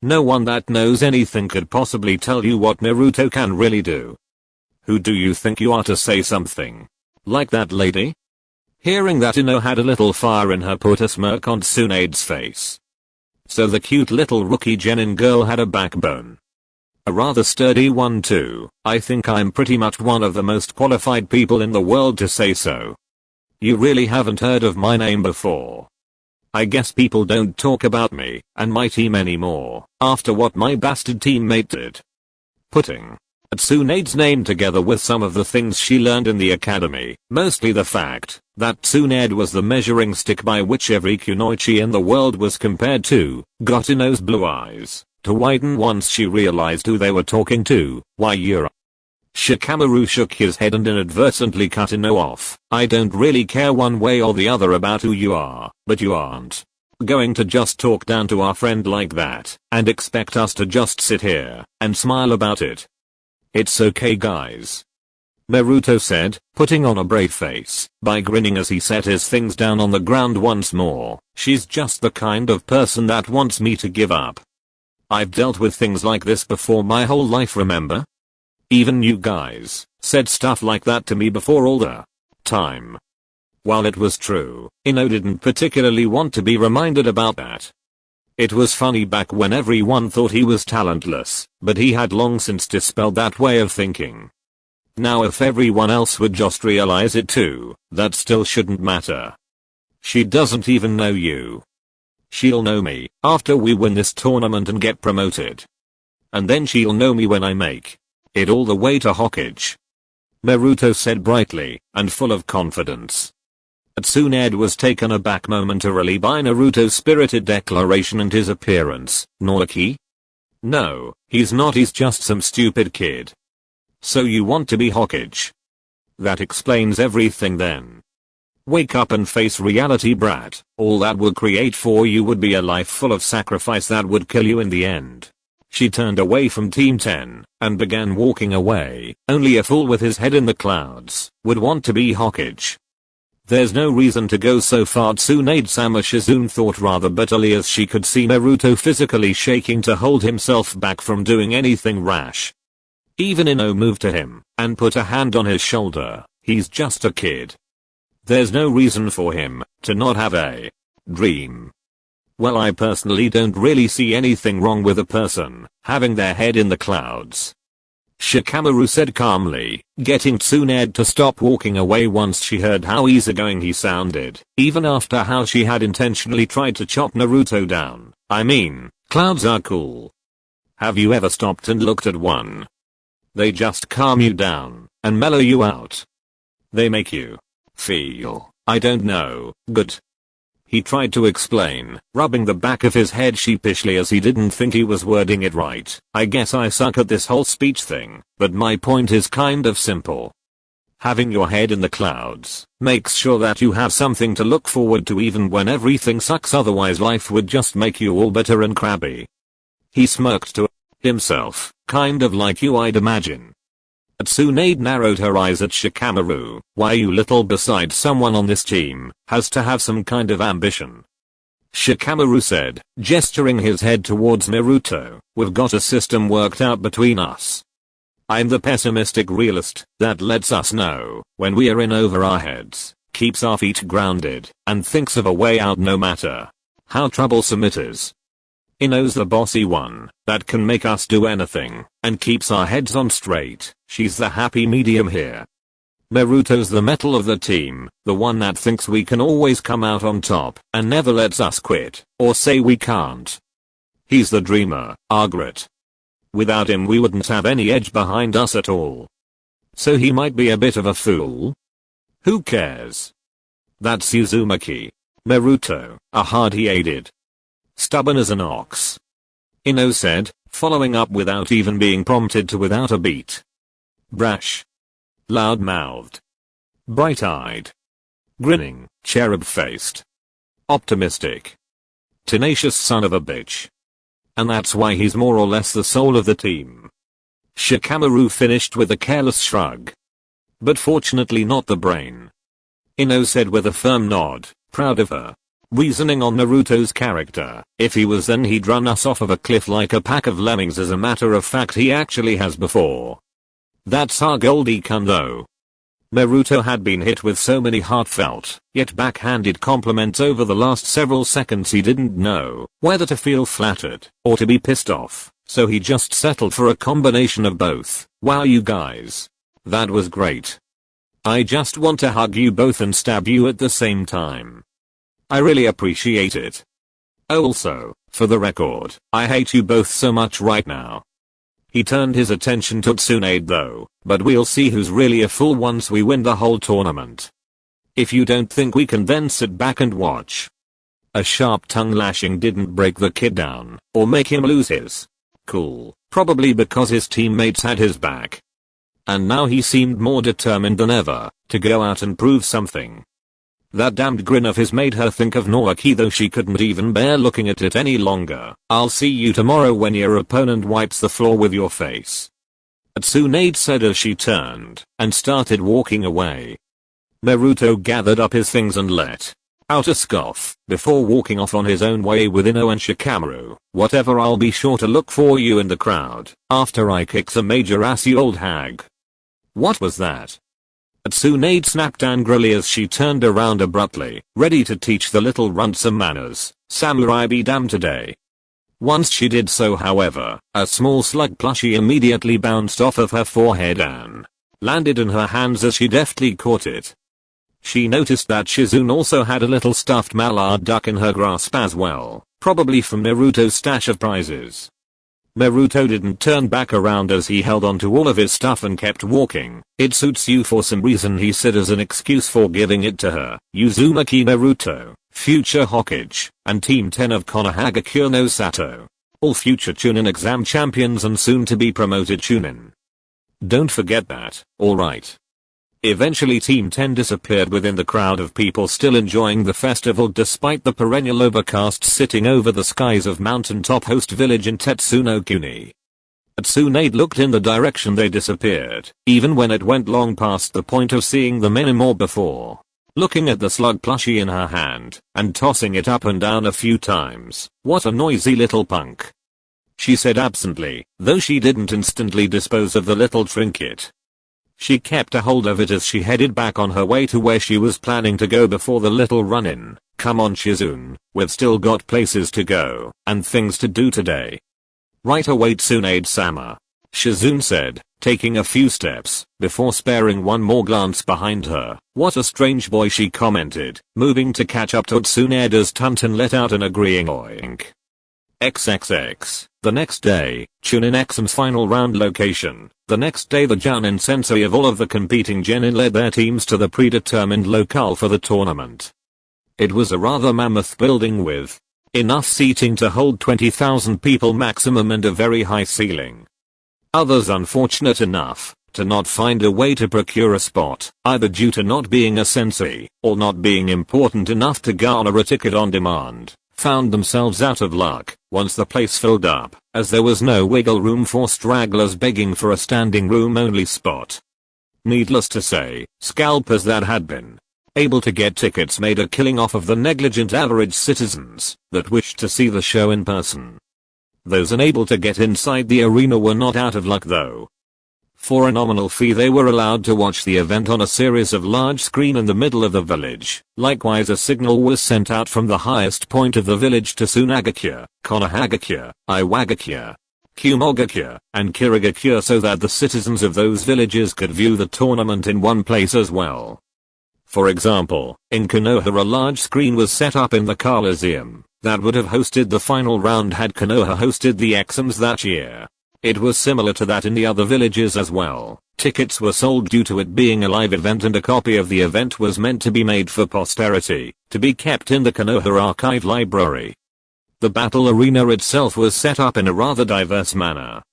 No one that knows anything could possibly tell you what Naruto can really do. Who do you think you are to say something like that, lady? Hearing that, Ino had a little fire in her put a smirk on Tsunade's face. So the cute little rookie genin girl had a backbone. A rather sturdy one too. I think I'm pretty much one of the most qualified people in the world to say so. You really haven't heard of my name before? I guess people don't talk about me and my team anymore after what my bastard teammate did. Putting Tsunade's name together with some of the things she learned in the academy, mostly the fact that Tsunade was the measuring stick by which every kunoichi in the world was compared to, got Ino's blue eyes to widen once she realized who they were talking to. Why, you're Shikamaru shook his head and inadvertently cut Ino off. I don't really care one way or the other about who you are, but you aren't going to just talk down to our friend like that and expect us to just sit here and smile about it. It's okay, guys, Naruto said, putting on a brave face by grinning as he set his things down on the ground once more. She's just the kind of person that wants me to give up. I've dealt with things like this before my whole life, remember? Even you guys said stuff like that to me before all the time. While it was true, Ino didn't particularly want to be reminded about that. It was funny back when everyone thought he was talentless, but he had long since dispelled that way of thinking. Now if everyone else would just realize it too, that still shouldn't matter. She doesn't even know you. She'll know me after we win this tournament and get promoted. And then she'll know me when I make it all the way to Hokage, Naruto said brightly and full of confidence. Tsunade was taken aback momentarily by Naruto's spirited declaration and his appearance. Naruki? No, he's not, he's just some stupid kid. So you want to be Hokage? That explains everything then. Wake up and face reality, brat. All that would create for you would be a life full of sacrifice that would kill you in the end. She turned away from Team 10 and began walking away. Only a fool with his head in the clouds would want to be Hokage. There's no reason to go so far, Tsunade-sama Shizune thought rather bitterly as she could see Naruto physically shaking to hold himself back from doing anything rash. Even Ino moved to him and put a hand on his shoulder. He's just a kid. There's no reason for him to not have a dream. Well, I personally don't really see anything wrong with a person having their head in the clouds. Shikamaru said calmly, getting Tsunade to stop walking away once she heard how easygoing he sounded, even after how she had intentionally tried to chop Naruto down. I mean, clouds are cool. Have you ever stopped and looked at one? They just calm you down and mellow you out. They make you feel, I don't know, good. He tried to explain, rubbing the back of his head sheepishly as he didn't think he was wording it right. I guess I suck at this whole speech thing, but my point is kind of simple. Having your head in the clouds makes sure that you have something to look forward to even when everything sucks, otherwise life would just make you all bitter and crabby. He smirked to himself, kind of like you I'd imagine. Tsunade narrowed her eyes at Shikamaru. Why you little besides someone on this team has to have some kind of ambition. Shikamaru said, gesturing his head towards Naruto, we've got a system worked out between us. I'm the pessimistic realist that lets us know when we are in over our heads, keeps our feet grounded, and thinks of a way out no matter how troublesome it is. Ino's the bossy one that can make us do anything and keeps our heads on straight. She's the happy medium here. Naruto's the metal of the team, the one that thinks we can always come out on top and never lets us quit or say we can't. He's the dreamer, our grit. Without him we wouldn't have any edge behind us at all. So he might be a bit of a fool? Who cares? That's Uzumaki. Naruto, a hardy aided. Stubborn as an ox. Ino said, following up without even being prompted to without a beat. Brash. Loud-mouthed. Bright-eyed. Grinning, cherub-faced. Optimistic. Tenacious son of a bitch. And that's why he's more or less the soul of the team. Shikamaru finished with a careless shrug. But fortunately not the brain. Ino said with a firm nod, proud of her. Reasoning on Naruto's character, if he was then he'd run us off of a cliff like a pack of lemmings. As a matter of fact he actually has before. That's our Goldie-kun though. Naruto had been hit with so many heartfelt, yet backhanded compliments over the last several seconds he didn't know whether to feel flattered or to be pissed off, so he just settled for a combination of both. Wow you guys. That was great. I just want to hug you both and stab you at the same time. I really appreciate it. Also, for the record, I hate you both so much right now. He turned his attention to Tsunade though, but we'll see who's really a fool once we win the whole tournament. If you don't think we can then sit back and watch. A sharp tongue lashing didn't break the kid down, or make him lose his cool, probably because his teammates had his back. And now he seemed more determined than ever to go out and prove something. That damned grin of his made her think of Naruto, though she couldn't even bear looking at it any longer. I'll see you tomorrow when your opponent wipes the floor with your face. Tsunade said as she turned and started walking away. Naruto gathered up his things and let out a scoff before walking off on his own way with Ino and Shikamaru. Whatever, I'll be sure to look for you in the crowd after I kick the major ass, you old hag. What was that? Tsunade snapped angrily as she turned around abruptly, ready to teach the little runt some manners. Samurai be damned today. Once she did so, however, a small slug plushie immediately bounced off of her forehead and landed in her hands as she deftly caught it. She noticed that Shizune also had a little stuffed mallard duck in her grasp as well, probably from Naruto's stash of prizes. Naruto didn't turn back around as he held on to all of his stuff and kept walking. It suits you for some reason, he said as an excuse for giving it to her. Uzumaki Naruto, future Hokage, and Team 10 of Konohagakure no Sato. All future Chunin exam champions and soon to be promoted Chunin. Don't forget that, alright. Eventually Team 10 disappeared within the crowd of people still enjoying the festival despite the perennial overcast sitting over the skies of mountaintop host village in Tetsuno-kuni. Tsunade looked in the direction they disappeared, even when it went long past the point of seeing them anymore before. Looking at the slug plushie in her hand, and tossing it up and down a few times. What a noisy little punk. She said absently, though she didn't instantly dispose of the little trinket. She kept a hold of it as she headed back on her way to where she was planning to go before the little run-in. Come on Shizune, we've still got places to go, and things to do today. Right away Tsunade-sama. Shizune said, taking a few steps, before sparing one more glance behind her. What a strange boy, she commented, moving to catch up to Tsunade as Tunton let out an agreeing oink. XXX. The next day, Chunin Exum's final round location. The next day the Jounin sensei of all of the competing genin led their teams to the predetermined locale for the tournament. It was a rather mammoth building with enough seating to hold 20,000 people maximum and a very high ceiling. Others unfortunate enough to not find a way to procure a spot, either due to not being a sensei, or not being important enough to garner a ticket on demand, found themselves out of luck once the place filled up, as there was no wiggle room for stragglers begging for a standing room only spot. Needless to say, scalpers that had been able to get tickets made a killing off of the negligent average citizens that wished to see the show in person. Those unable to get inside the arena were not out of luck though. For a nominal fee they were allowed to watch the event on a series of large screen in the middle of the village. Likewise a signal was sent out from the highest point of the village to Sunagakure, Konohagakure, Iwagakure, Kumogakure, and Kirigakure so that the citizens of those villages could view the tournament in one place as well. For example, in Konoha a large screen was set up in the Coliseum that would have hosted the final round had Konoha hosted the Exums that year. It was similar to that in the other villages as well. Tickets were sold due to it being a live event and a copy of the event was meant to be made for posterity, to be kept in the Konoha archive library. The battle arena itself was set up in a rather diverse manner.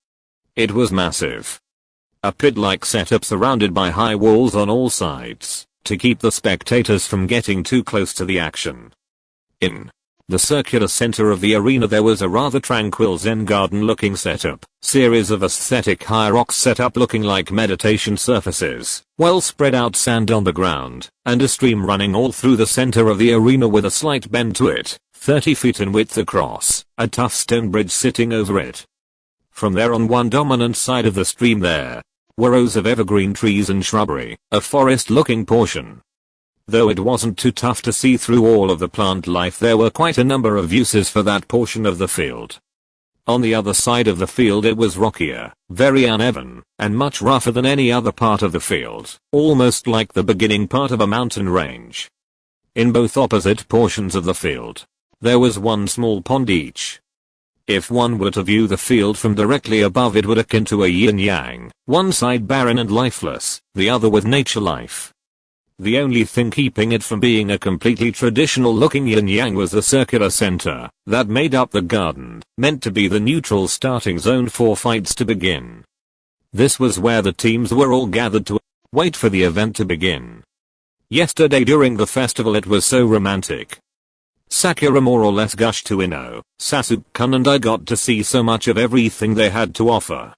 It was massive. A pit-like setup surrounded by high walls on all sides, to keep the spectators from getting too close to the action. In the circular center of the arena there was a rather tranquil Zen garden looking setup, series of aesthetic high rocks set up looking like meditation surfaces, well spread out sand on the ground, and a stream running all through the center of the arena with a slight bend to it, 30 feet in width across, a tough stone bridge sitting over it. From there on one dominant side of the stream there were rows of evergreen trees and shrubbery, a forest looking portion. Though it wasn't too tough to see through all of the plant life there were quite a number of uses for that portion of the field. On the other side of the field it was rockier, very uneven, and much rougher than any other part of the field, almost like the beginning part of a mountain range. In both opposite portions of the field, there was one small pond each. If one were to view the field from directly above it would akin to a yin-yang, one side barren and lifeless, the other with nature life. The only thing keeping it from being a completely traditional looking yin-yang was the circular center that made up the garden, meant to be the neutral starting zone for fights to begin. This was where the teams were all gathered to wait for the event to begin. Yesterday during the festival it was so romantic. Sakura more or less gushed to Ino, Sasuke-kun and I got to see so much of everything they had to offer.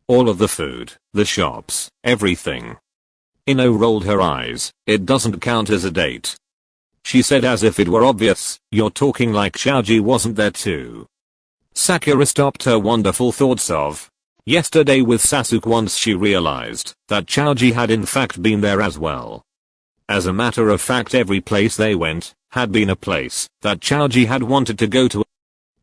All of the food, the shops, everything. Ino rolled her eyes. It doesn't count as a date. She said as if it were obvious, you're talking like Shaoji wasn't there too. Sakura stopped her wonderful thoughts of yesterday with Sasuke once she realized that Shaoji had in fact been there as well. As a matter of fact every place they went had been a place that Shaoji had wanted to go to.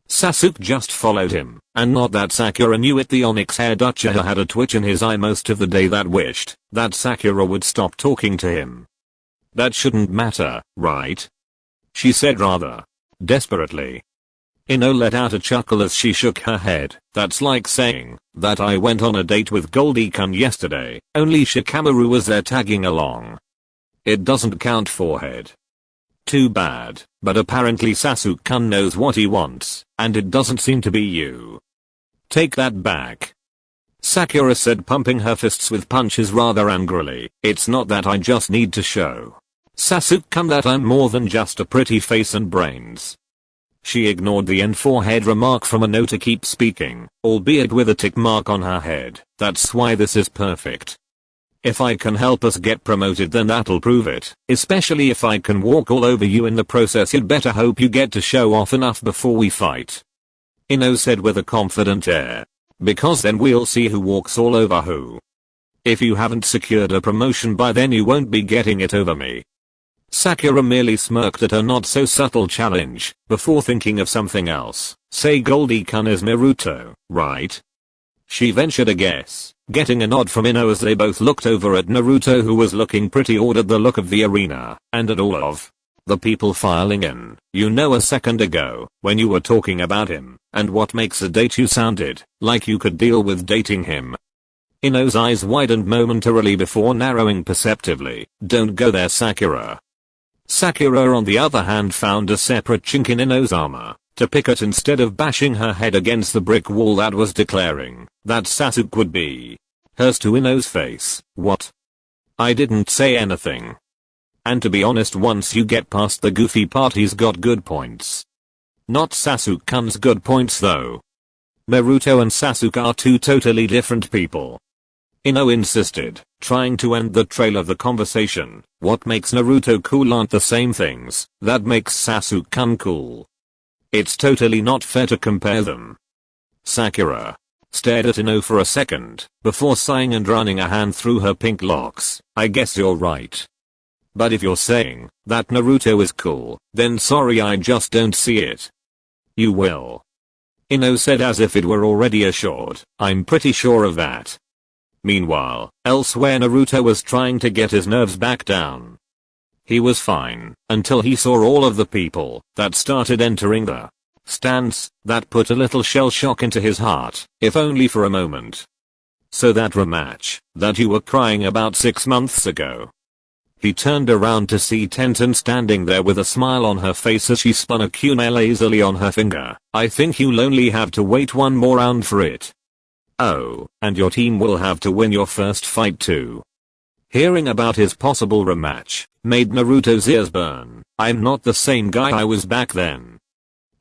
Sasuke just followed him, and not that Sakura knew it. The onyx-haired Uchiha had a twitch in his eye most of the day that wished that Sakura would stop talking to him. That shouldn't matter, right? She said rather desperately. Ino let out a chuckle as she shook her head. That's like saying that I went on a date with Goldie-kun yesterday, only Shikamaru was there tagging along. It doesn't count, forehead. Too bad, but apparently Sasuke-kun knows what he wants, and it doesn't seem to be you. Take that back. Sakura said, pumping her fists with punches rather angrily. It's not that I just need to show Sasuke-kun that I'm more than just a pretty face and brains. She ignored the end forehead remark from Ino to keep speaking, albeit with a tick mark on her head. That's why this is perfect. If I can help us get promoted then that'll prove it, especially if I can walk all over you in the process. You'd better hope you get to show off enough before we fight. Ino said with a confident air. Because then we'll see who walks all over who. If you haven't secured a promotion by then you won't be getting it over me. Sakura merely smirked at her not so subtle challenge, before thinking of something else. Say Goldie-kun is Naruto, right? She ventured a guess, getting a nod from Ino as they both looked over at Naruto, who was looking pretty awed at the look of the arena, and at all of the people filing in. You know, a second ago, when you were talking about him, and what makes a date, you sounded like you could deal with dating him. Ino's eyes widened momentarily before narrowing perceptively. Don't go there, Sakura. Sakura on the other hand found a separate chink in Ino's armor to pick at instead of bashing her head against the brick wall that was declaring that Sasuke would be hers to Ino's face. What? I didn't say anything. And to be honest, once you get past the goofy part, he's got good points. Not Sasuke-kun's good points though. Naruto and Sasuke are two totally different people. Ino insisted, trying to end the trail of the conversation. What makes Naruto cool aren't the same things that makes Sasuke-kun cool. It's totally not fair to compare them. Sakura stared at Ino for a second before sighing and running a hand through her pink locks. I guess you're right. But if you're saying that Naruto is cool, then sorry, I just don't see it. You will. Ino said as if it were already assured. I'm pretty sure of that. Meanwhile, elsewhere, Naruto was trying to get his nerves back down. He was fine until he saw all of the people that started entering the stands. That put a little shell shock into his heart, if only for a moment. So that rematch that you were crying about 6 months ago. He turned around to see Tenten standing there with a smile on her face as she spun a kunai lazily on her finger. I think you'll only have to wait one more round for it. Oh, and your team will have to win your first fight too. Hearing about his possible rematch made Naruto's ears burn. I'm not the same guy I was back then.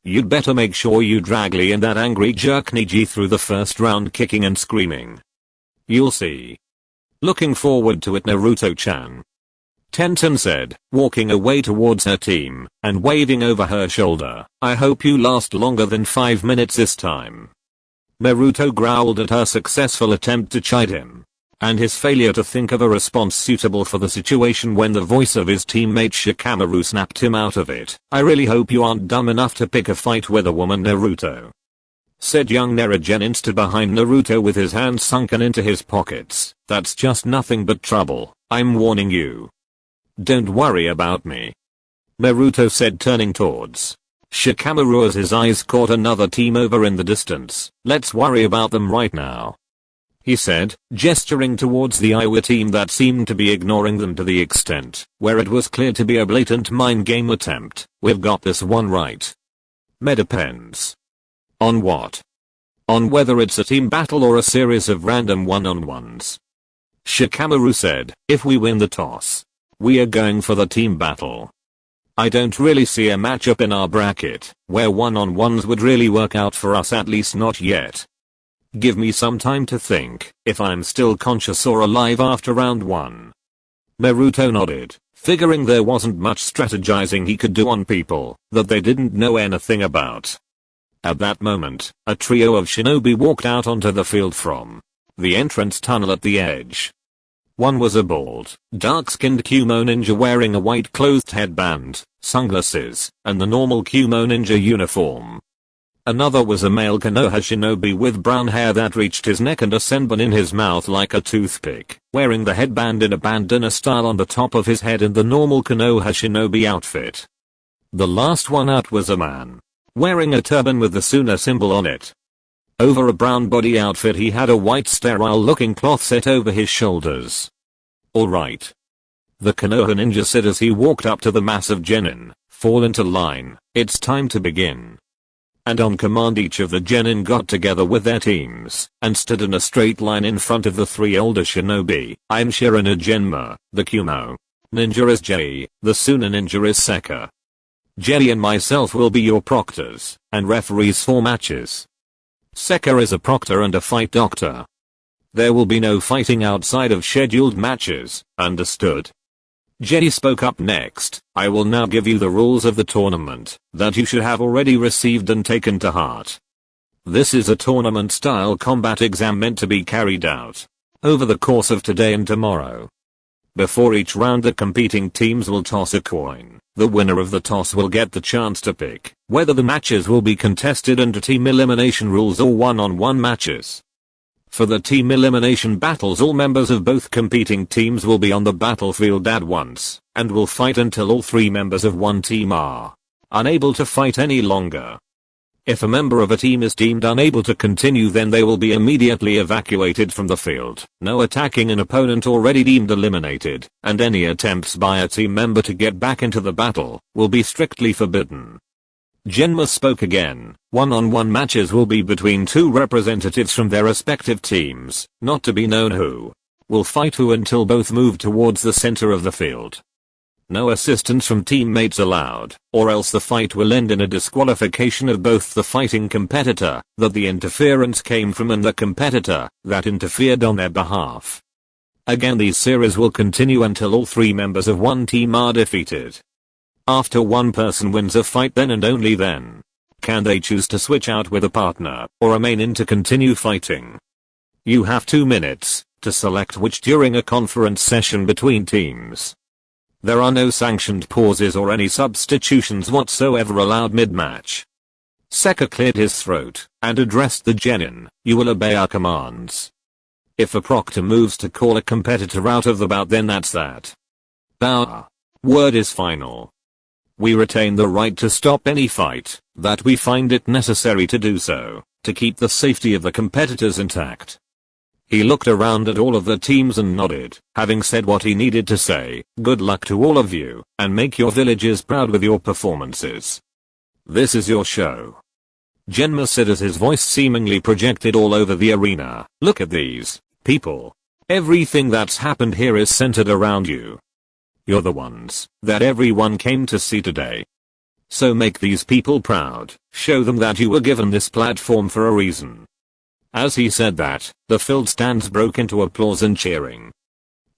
You'd better make sure you drag Lee and that angry jerk Neji through the first round, kicking and screaming. You'll see. Looking forward to it, Naruto-chan. Tenten said, walking away towards her team and waving over her shoulder. I hope you last longer than 5 minutes this time. Naruto growled at her successful attempt to chide him and his failure to think of a response suitable for the situation when the voice of his teammate Shikamaru snapped him out of it. I really hope you aren't dumb enough to pick a fight with a woman, Naruto, said young Nerogenin stood behind Naruto with his hands sunken into his pockets. That's just nothing but trouble. I'm warning you. Don't worry about me, Naruto said, turning towards Shikamaru as his eyes caught another team over in the distance. Let's worry about them right now, he said, gesturing towards the Iowa team that seemed to be ignoring them to the extent where it was clear to be a blatant mind game attempt. We've got this one right. Me depends. On what? On whether it's a team battle or a series of random one-on-ones, Shikamaru said. If we win the toss, we are going for the team battle. I don't really see a matchup in our bracket where one-on-ones would really work out for us, at least not yet. Give me some time to think if I'm still conscious or alive after round 1. Naruto nodded, figuring there wasn't much strategizing he could do on people that they didn't know anything about. At that moment, a trio of shinobi walked out onto the field from the entrance tunnel at the edge. One was a bald, dark-skinned Kumo ninja wearing a white clothed headband, sunglasses, and the normal Kumo ninja uniform. Another was a male Konoha shinobi with brown hair that reached his neck and a senbon in his mouth like a toothpick, wearing the headband in a bandana style on the top of his head in the normal Konoha shinobi outfit. The last one out was a man, wearing a turban with the Suna symbol on it. Over a brown body outfit he had a white sterile looking cloth set over his shoulders. Alright, the Konoha ninja said as he walked up to the massive genin. Fall into line, it's time to begin. And on command each of the genin got together with their teams and stood in a straight line in front of the 3 older shinobi. I'm Shirana Genma, the Kumo ninja is Jei, the Suna ninja is Seka. Jei and myself will be your proctors and referees for matches. Seka is a proctor and a fight doctor. There will be no fighting outside of scheduled matches, understood? Jei spoke up next. I will now give you the rules of the tournament that you should have already received and taken to heart. This is a tournament style combat exam meant to be carried out over the course of today and tomorrow. Before each round the competing teams will toss a coin. The winner of the toss will get the chance to pick whether the matches will be contested under team elimination rules or one-on-one matches. For the team elimination battles, all members of both competing teams will be on the battlefield at once, and will fight until all 3 members of one team are unable to fight any longer. If a member of a team is deemed unable to continue, then they will be immediately evacuated from the field. No attacking an opponent already deemed eliminated, and any attempts by a team member to get back into the battle will be strictly forbidden. Genma spoke again. One-on-one matches will be between 2 representatives from their respective teams, not to be known who, will fight who until both move towards the center of the field. No assistance from teammates allowed, or else the fight will end in a disqualification of both the fighting competitor that the interference came from and the competitor that interfered on their behalf. Again, these series will continue until all 3 members of one team are defeated. After one person wins a fight, then and only then can they choose to switch out with a partner or remain in to continue fighting. You have 2 minutes to select which during a conference session between teams. There are no sanctioned pauses or any substitutions whatsoever allowed mid-match. Seka cleared his throat and addressed the genin. You will obey our commands. If a proctor moves to call a competitor out of the bout, then that's that. Our word is final. We retain the right to stop any fight that we find it necessary to do so, to keep the safety of the competitors intact. He looked around at all of the teams and nodded, having said what he needed to say. Good luck to all of you, and make your villages proud with your performances. This is your show. Genma said as his voice seemingly projected all over the arena. Look at these people. Everything that's happened here is centered around you. You're the ones that everyone came to see today. So make these people proud. Show them that you were given this platform for a reason. As he said that, the filled stands broke into applause and cheering.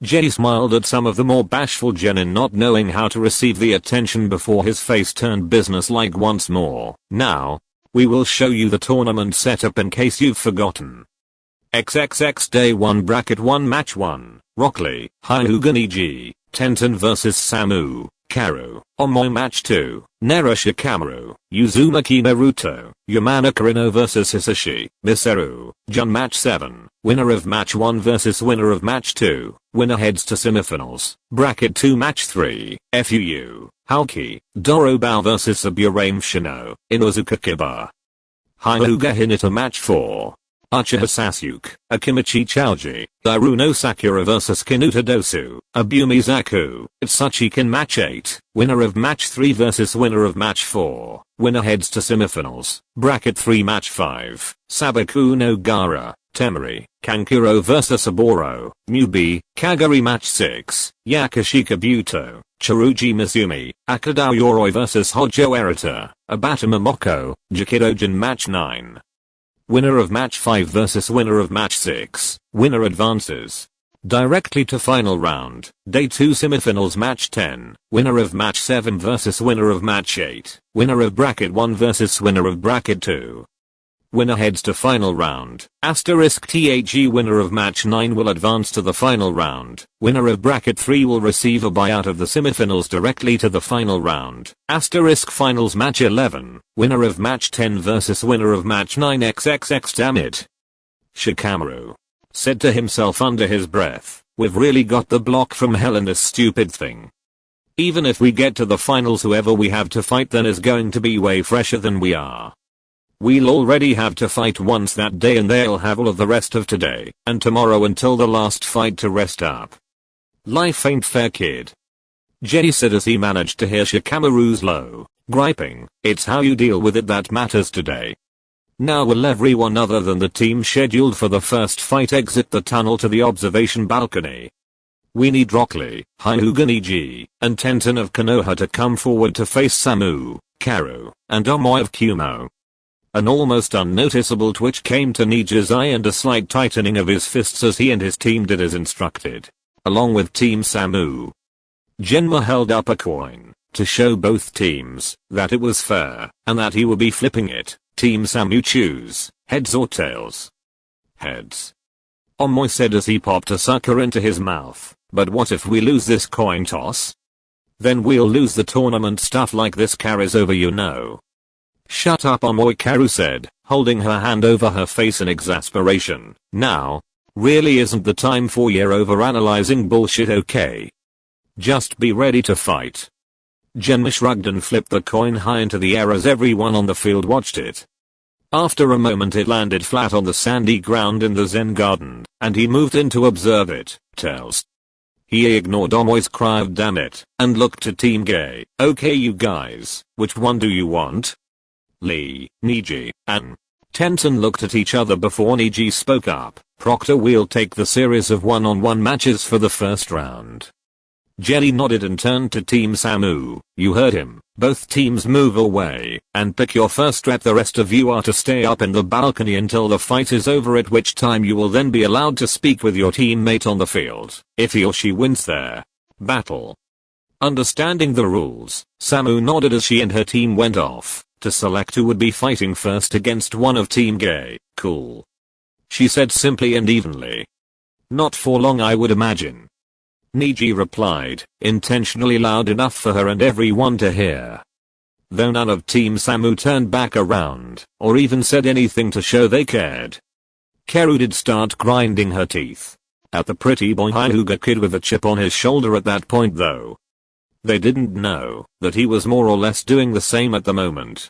Jay smiled at some of the more bashful genin, not knowing how to receive the attention, before his face turned businesslike once more. Now, we will show you the tournament setup in case you've forgotten. XXX Day 1 Bracket 1 Match 1, Rockley, Hyuga G, Tenten vs Samu, Karu, Omoi Match 2, Nera Shikamaru, Uzumaki Naruto, Yamana Karino vs Hisashi, Miseru, Jun Match 7, winner of Match 1 vs winner of Match 2, winner heads to semifinals. Bracket 2 Match 3, FUU, Haoki, Dorobao vs Aburame Shino, Inozuka Kiba. Hyuga Hinata Match 4. Uchiha Sasuke, Akimichi Chouji, Iruno Sakura vs Kinuta Dosu, Abumi Zaku, Itsuchikin Match 8, winner of Match 3 vs winner of Match 4, winner heads to semifinals. Bracket 3 Match 5, Sabaku no Gara, Temari, Kankuro vs Saburo, Mubi, Kagari Match 6, Yakashika Buto, Chiruji Mizumi, Akadao Yoroi vs Hojo Erita, Abata Momoko, Jakidojin Match 9. Winner of Match 5 vs winner of Match 6, winner advances directly to final round. Day 2 semifinals Match 10, winner of Match 7 vs winner of Match 8, winner of Bracket 1 vs winner of Bracket 2. Winner heads to final round. Asterisk THE winner of Match 9 will advance to the final round. Winner of Bracket 3 will receive a buyout of the semifinals directly to the final round. Asterisk Finals Match 11. Winner of Match 10 vs winner of Match 9 XXX damn it. Shikamaru said to himself under his breath, we've really got the block from hell in this stupid thing. Even if we get to the finals, whoever we have to fight then is going to be way fresher than we are. We'll already have to fight once that day and they'll have all of the rest of today and tomorrow until the last fight to rest up. Life ain't fair, kid. Jay said as he managed to hear Shikamaru's low, griping, it's how you deal with it that matters today. Now will everyone other than the team scheduled for the first fight exit the tunnel to the observation balcony. We need Rockley, Hyuga G, and Tenten of Konoha to come forward to face Samu, Karu, and Omoi of Kumo. An almost unnoticeable twitch came to Niji's eye and a slight tightening of his fists as he and his team did as instructed, along with Team Samu. Genma held up a coin to show both teams that it was fair and that he would be flipping it. Team Samu choose, heads or tails? Heads. Omoi said as he popped a sucker into his mouth, but what if we lose this coin toss? Then we'll lose the tournament. Stuff like this carries over, you know. Shut up, Omoi, Karu said, holding her hand over her face in exasperation. Now, really isn't the time for your overanalyzing bullshit, okay? Just be ready to fight. Gemma shrugged and flipped the coin high into the air as everyone on the field watched it. After a moment it landed flat on the sandy ground in the Zen garden, and he moved in to observe it. Tails. He ignored Omoi's cry of damn it, and looked to Team Gay. Okay you guys, which one do you want? Lee, Niji, and Tenzin looked at each other before Niji spoke up. Proctor, we'll take the series of one-on-one matches for the first round. Jelly nodded and turned to Team Samu. You heard him. Both teams move away and pick your first threat. The rest of you are to stay up in the balcony until the fight is over, at which time you will then be allowed to speak with your teammate on the field. If he or she wins their battle. Understanding the rules, Samu nodded as she and her team went off to select who would be fighting first against one of Team Gay. Cool. She said simply and evenly. Not for long, I would imagine. Niji replied, intentionally loud enough for her and everyone to hear. Though none of Team Samu turned back around, or even said anything to show they cared. Keru did start grinding her teeth at the pretty boy Hyuga kid with a chip on his shoulder at that point though. They didn't know that he was more or less doing the same at the moment.